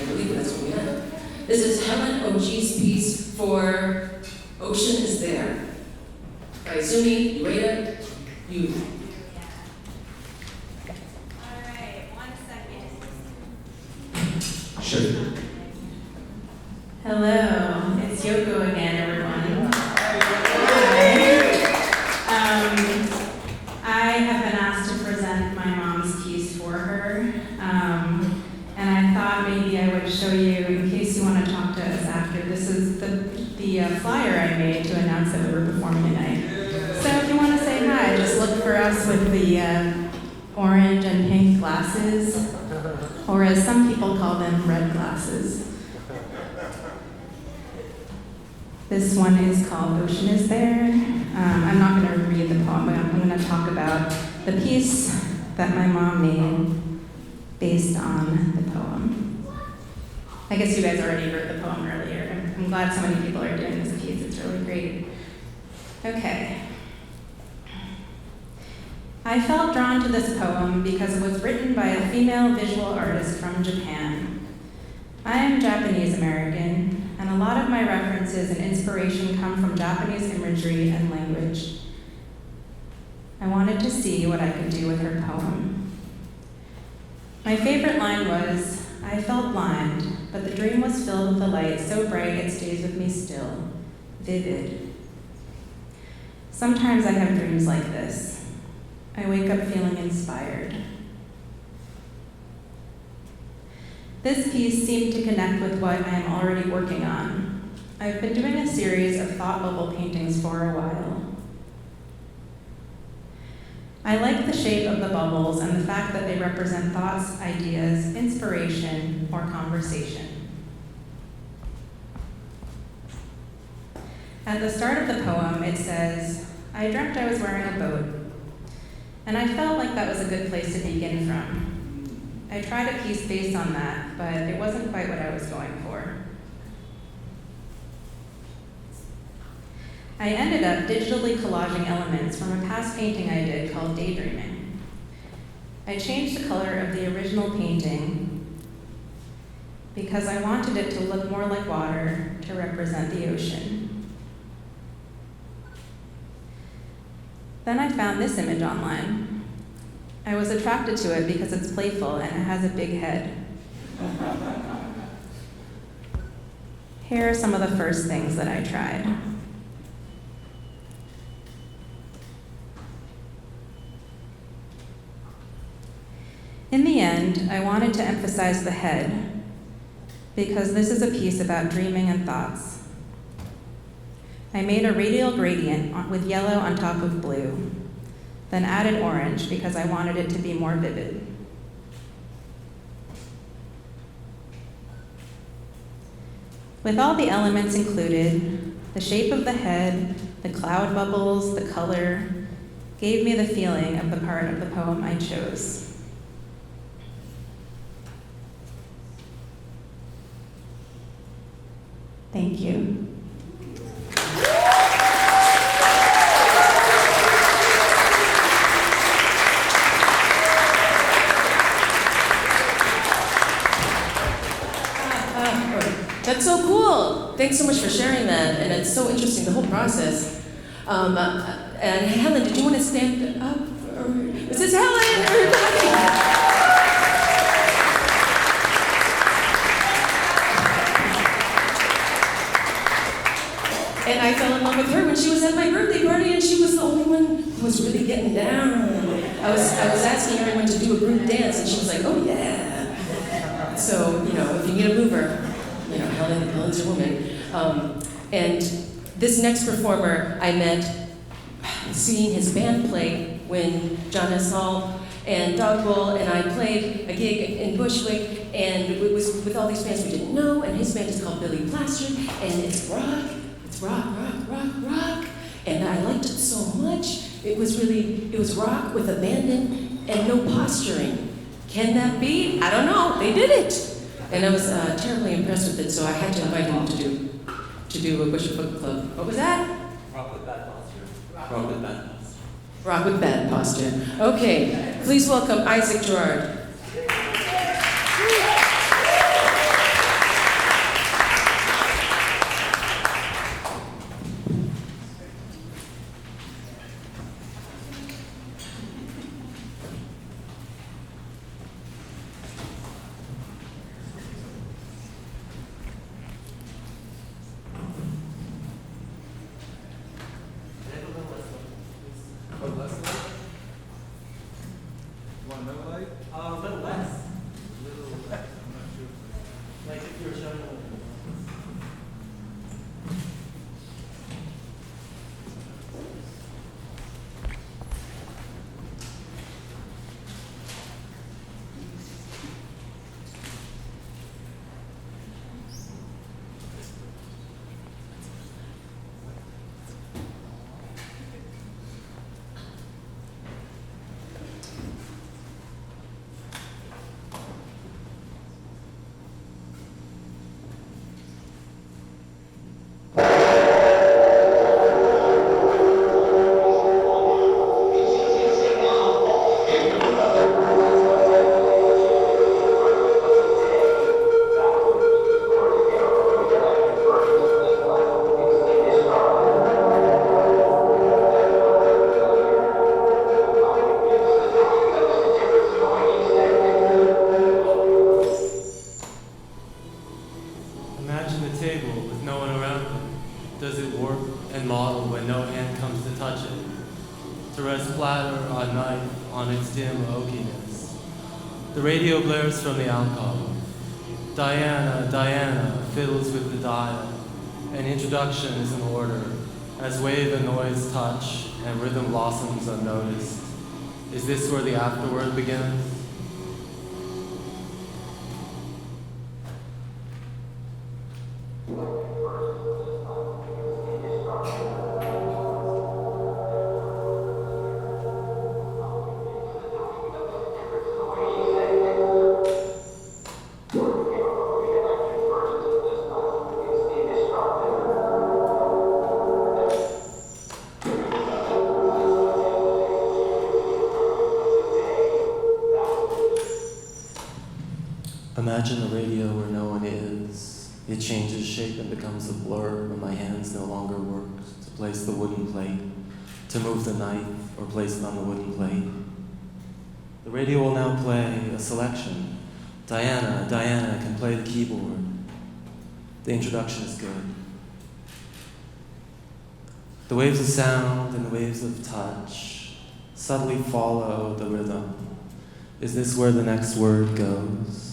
I believe that's what we have. This is Helen O'G's piece for Ocean is There by Zumi Ueda Yu. All right, 1 second. Sure. Hello, it's Yoko again, everyone. I have been asked to present my mom's piece for her, and I thought maybe I would show you, in case you want to talk to us after. This is the flyer I made to announce that we were performing tonight. So if you want to say hi, just look for us with the orange and pink glasses, or as some people call them, red glasses. This one is called Ocean is There. I'm not going to read the poem, but I'm going to talk about the piece that my mom made based on the poem. I guess you guys already heard the poem earlier. I'm glad so many people are doing this piece. It's really great. Okay. I felt drawn to this poem because it was written by a female visual artist from Japan. I am Japanese American, and a lot of my references and inspiration come from Japanese imagery and language. I wanted to see what I could do with her poem. My favorite line was, I felt blind, but the dream was filled with a light so bright it stays with me still, vivid. Sometimes I have dreams like this. I wake up feeling inspired. This piece seemed to connect with what I am already working on. I've been doing a series of thought bubble paintings for a while. I like the shape of the bubbles and the fact that they represent thoughts, ideas, inspiration, or conversation. At the start of the poem, it says, I dreamt I was wearing a boat, and I felt like that was a good place to begin from. I tried a piece based on that, but it wasn't quite what I was going for. I ended up digitally collaging elements from a past painting I did called Daydreaming. I changed the color of the original painting because I wanted it to look more like water to represent the ocean. Then I found this image online. I was attracted to it because it's playful and it has a big head. Here are some of the first things that I tried. In the end, I wanted to emphasize the head because this is a piece about dreaming and thoughts. I made a radial gradient with yellow on top of blue, then added orange because I wanted it to be more vivid. With all the elements included, the shape of the head, the cloud bubbles, the color, gave me the feeling of the part of the poem I chose. Thank you. That's so cool. Thanks so much for sharing that, and it's so interesting, the whole process. And Helen, did you want to stand up? This is Helen, everybody. And I fell in love with her when she was at my birthday party, and she was the only one who was really getting down. I was asking everyone to do a group dance, and she was like, oh yeah. So, if you need a mover, Helen's a woman. And this next performer I met seeing his band play when John S. Hall and Dogwell and I played a gig in Bushwick, and it was with all these bands we didn't know, and his band is called Billy Plaster, and it's rock. It's rock, rock, rock, rock. And I liked it so much. It was rock with abandon and no posturing. Can that be? I don't know. They did it. And I was terribly impressed with it, so I had to invite him to do a Bushwick Book Club. What was that? Rock with bad posture. Rock with bad posture. Rock with bad posture. Okay, please welcome Isaac Gerard. hand model when no hand comes to touch it, to rest flatter on night on its dim oakiness. The radio blares from the alcove. Diana, Diana fiddles with the dial. An introduction is in order, as wave and noise touch and rhythm blossoms unnoticed. Is this where the afterword begins? Imagine a radio where no one is. It changes shape and becomes a blur when my hands no longer work to place the wooden plate, to move the knife or place it on the wooden plate. The radio will now play a selection. Diana, Diana can play the keyboard. The introduction is good. The waves of sound and the waves of touch subtly follow the rhythm. Is this where the next word goes?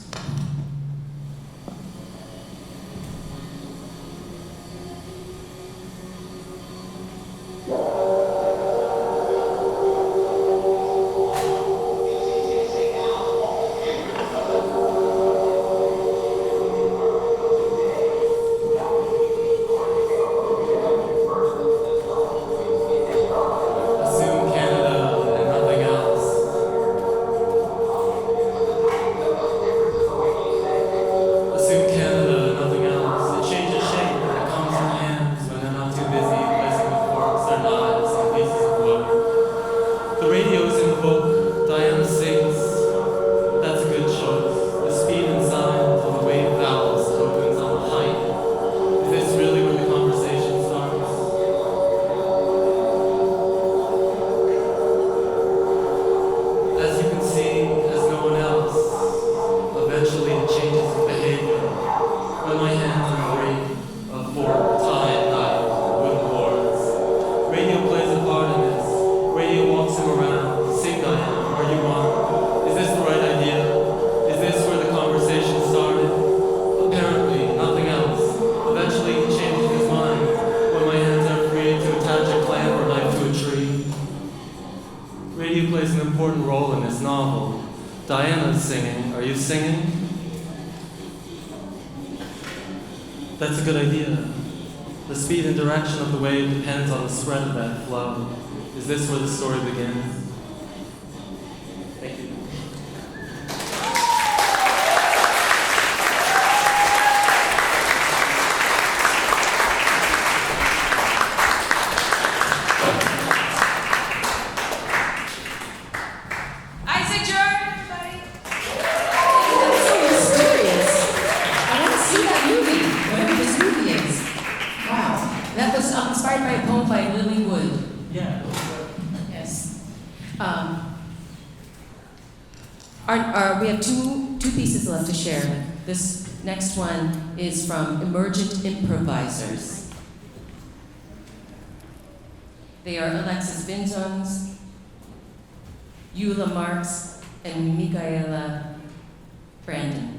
That's a good idea. The speed and direction of the wave depends on the spread of that flow. Is this where the story begins? Thank you. We have two pieces left to share. This next one is from Emergent Improvisers. They are Alexis Vinzons, Eula Marks, and Michaela Brandon.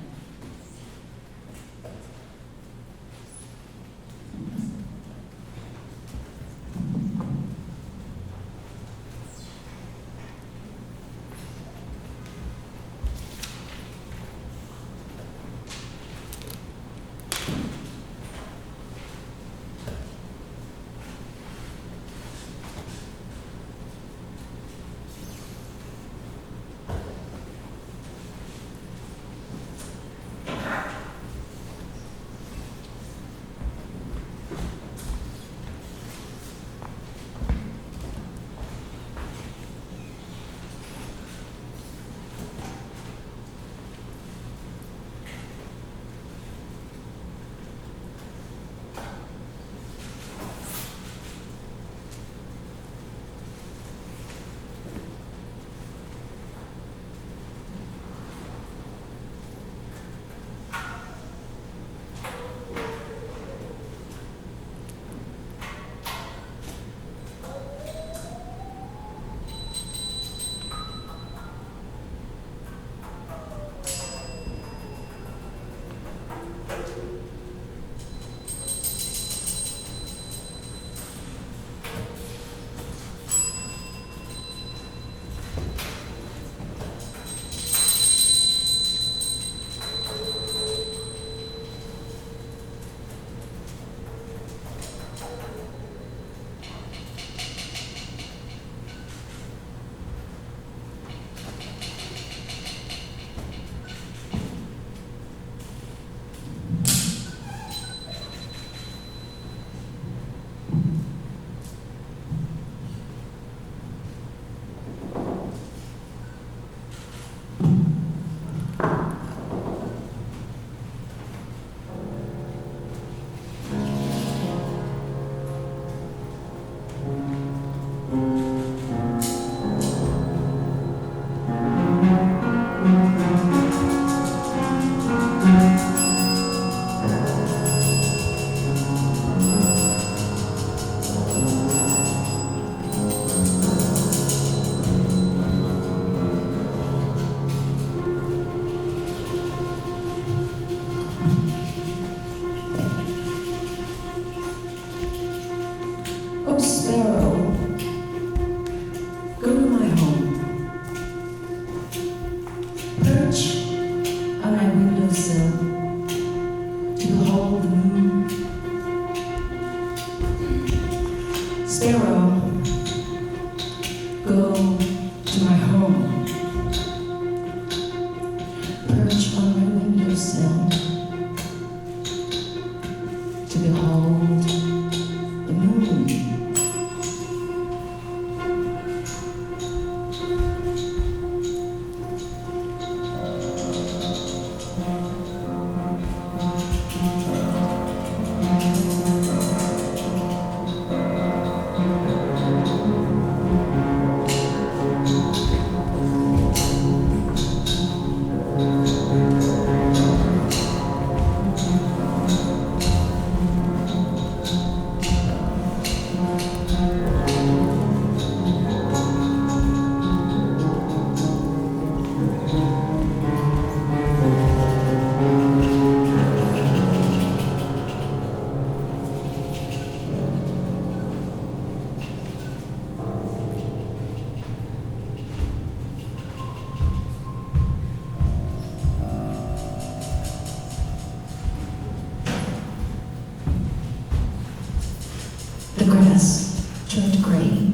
The grass turned gray.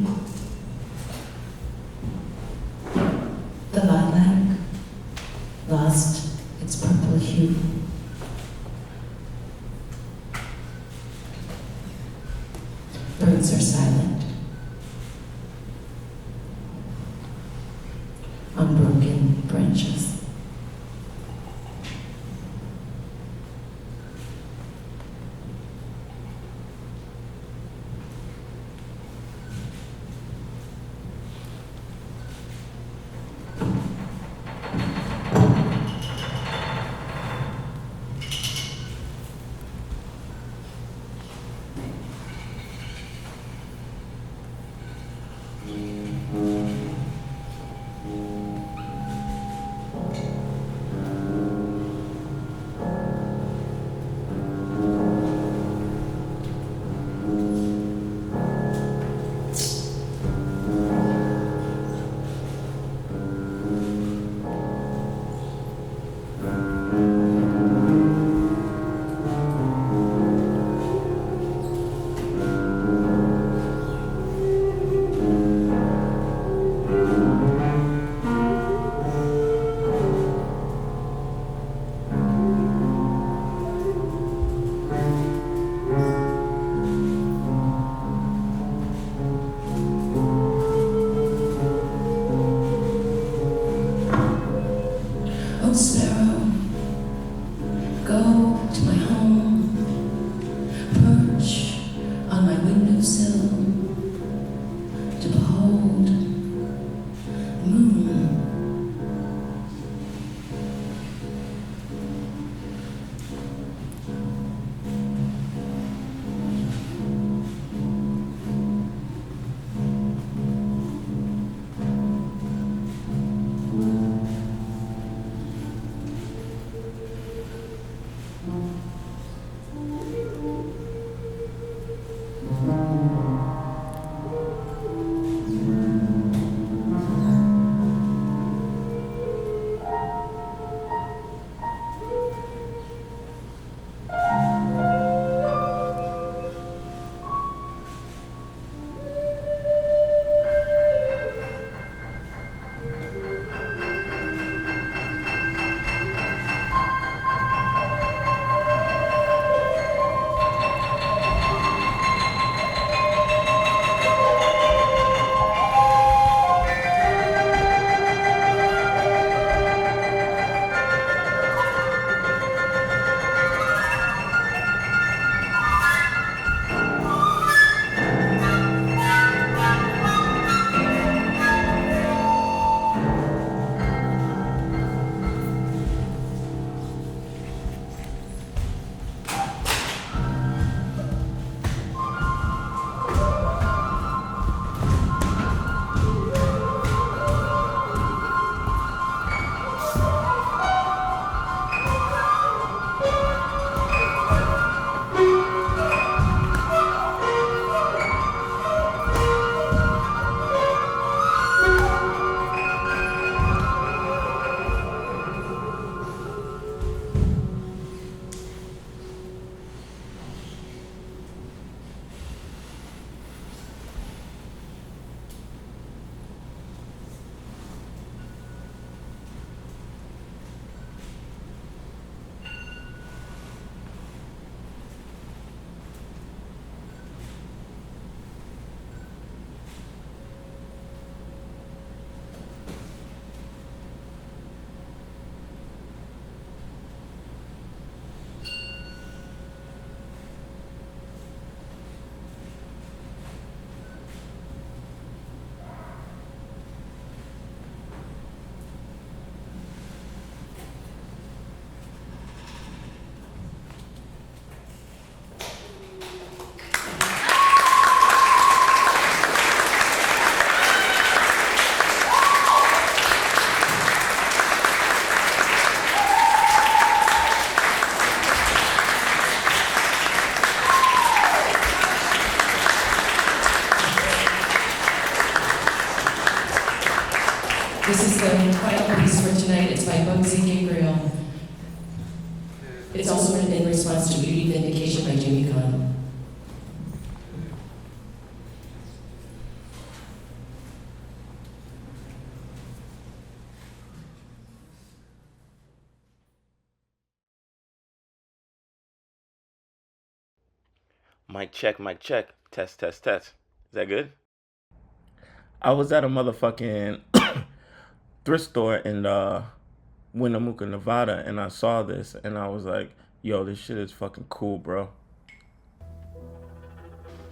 The lilac lost its purple hue. Birds are silent. On broken branches. This is the final piece for tonight. It's by Bugsy Gabriel. It's also written in response to Beauty Vindication by Jimmy Kahn. Mic check, mic check. Test, test, test. Is that good? I was at a motherfucking thrift store in Winnemucca, Nevada, and I saw this, and I was like, yo, this shit is fucking cool, bro.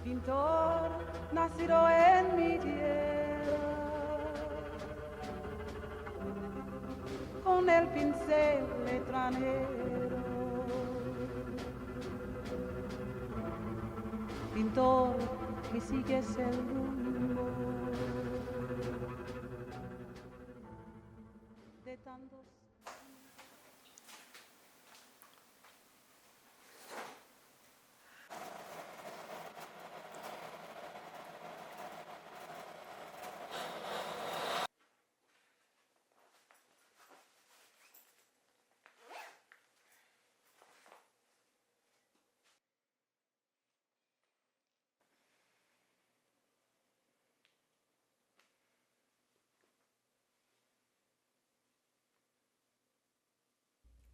Pintor nacido en mi tierra, con el pincel extranjero. Pintor que sigues el rumbo de tantos.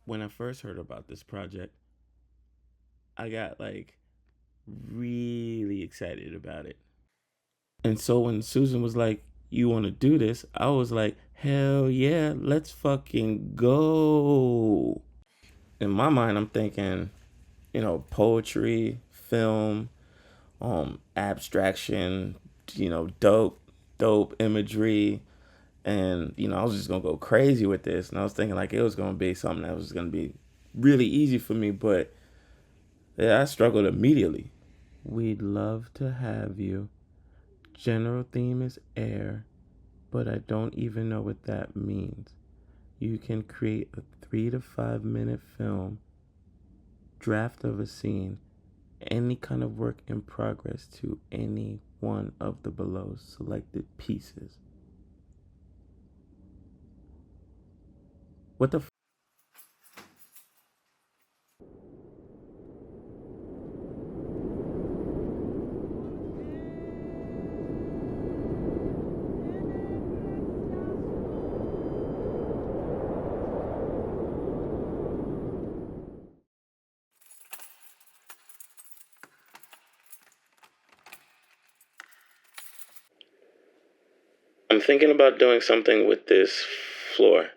When I first heard about this project, I got like really excited about it. And so when Susan was like, you want to do this? I was like, hell yeah, let's fucking go. In my mind, I'm thinking, poetry, film, abstraction, dope imagery. And, I was just going to go crazy with this. And I was thinking like it was going to be something that was going to be really easy for me. But yeah, I struggled immediately. We'd love to have you. General theme is air, but I don't even know what that means. You can create a 3 to 5 minute film, draft of a scene, any kind of work in progress to any one of the below selected pieces. What the f- I'm thinking about doing something with this floor.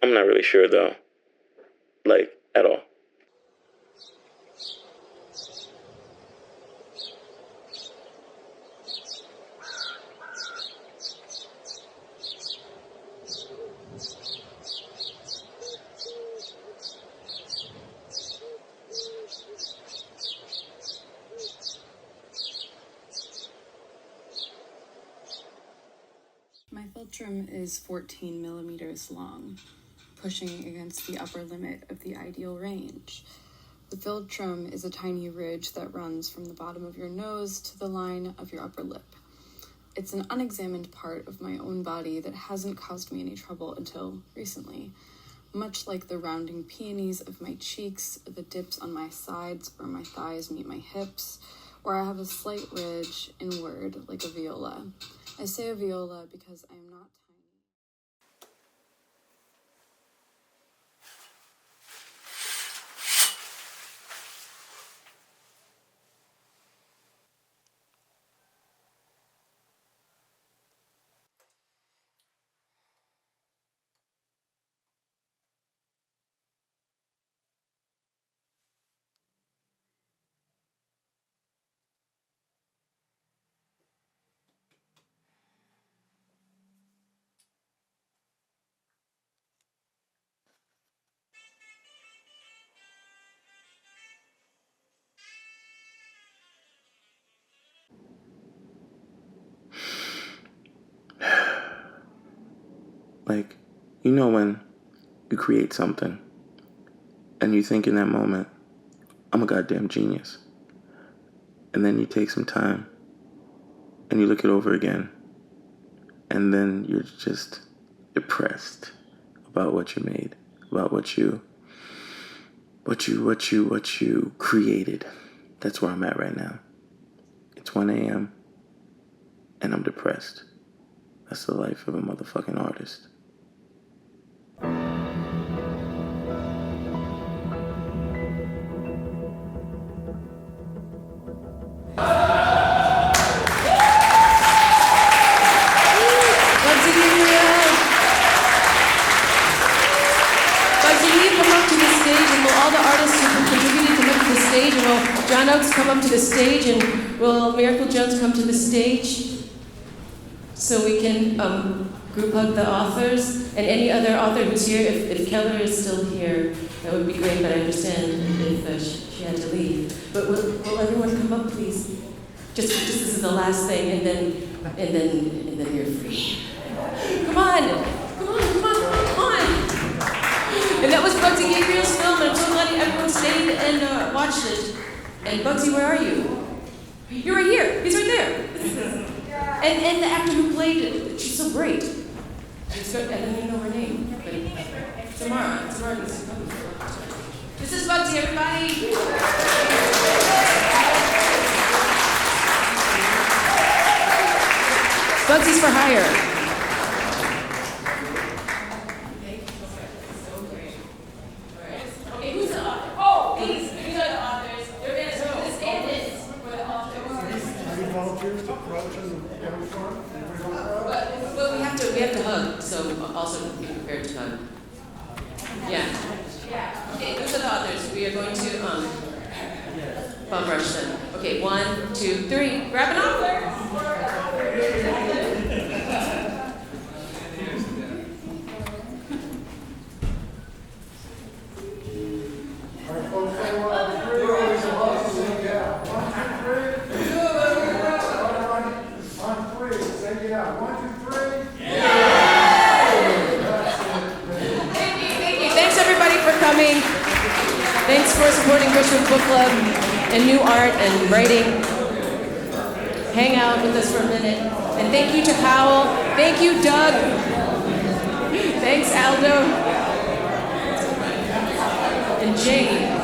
I'm not really sure though. Like, at all. My philtrum is 14 millimeters long, pushing against the upper limit of the ideal range. The philtrum is a tiny ridge that runs from the bottom of your nose to the line of your upper lip. It's an unexamined part of my own body that hasn't caused me any trouble until recently. Much like the rounding peonies of my cheeks, the dips on my sides where my thighs meet my hips, where I have a slight ridge inward like a viola. I say a viola because I am not tiny. Like, when you create something and you think in that moment, I'm a goddamn genius. And then you take some time and you look it over again. And then you're just depressed about what you made, about what you created. That's where I'm at right now. It's 1 a.m. and I'm depressed. That's the life of a motherfucking artist. John Oakes come up to the stage, and will Miracle Jones come to the stage so we can group hug the authors? And any other author who's here, if Keller is still here, that would be great, but I understand if she had to leave. But will everyone come up, please? Just this is the last thing, and then you're free. Come on! And that was Bugsy Gabriel's film, and I'm so glad everyone stayed and watched it. And Bugsy, where are you? You're right here. He's right there. And the actor who played it, she's so great. I don't even know her name. But Tamara needs to come. This is Bugsy, everybody. Bugsy's for hire. Okay, who's the author? Oh, these are the authors. They're going to the stand-ins for the authors. Any volunteers to approach and But we have to hug, so also be prepared to hug. Yeah. Okay, those are the authors. We are going to bum rush them. Okay, 1, 2, 3. Grab an author. Thanks for supporting Bushwick Book Club and new art and writing. Hang out with us for a minute. And thank you to Howl. Thank you, Doug. Thanks, Aldo. And Jane.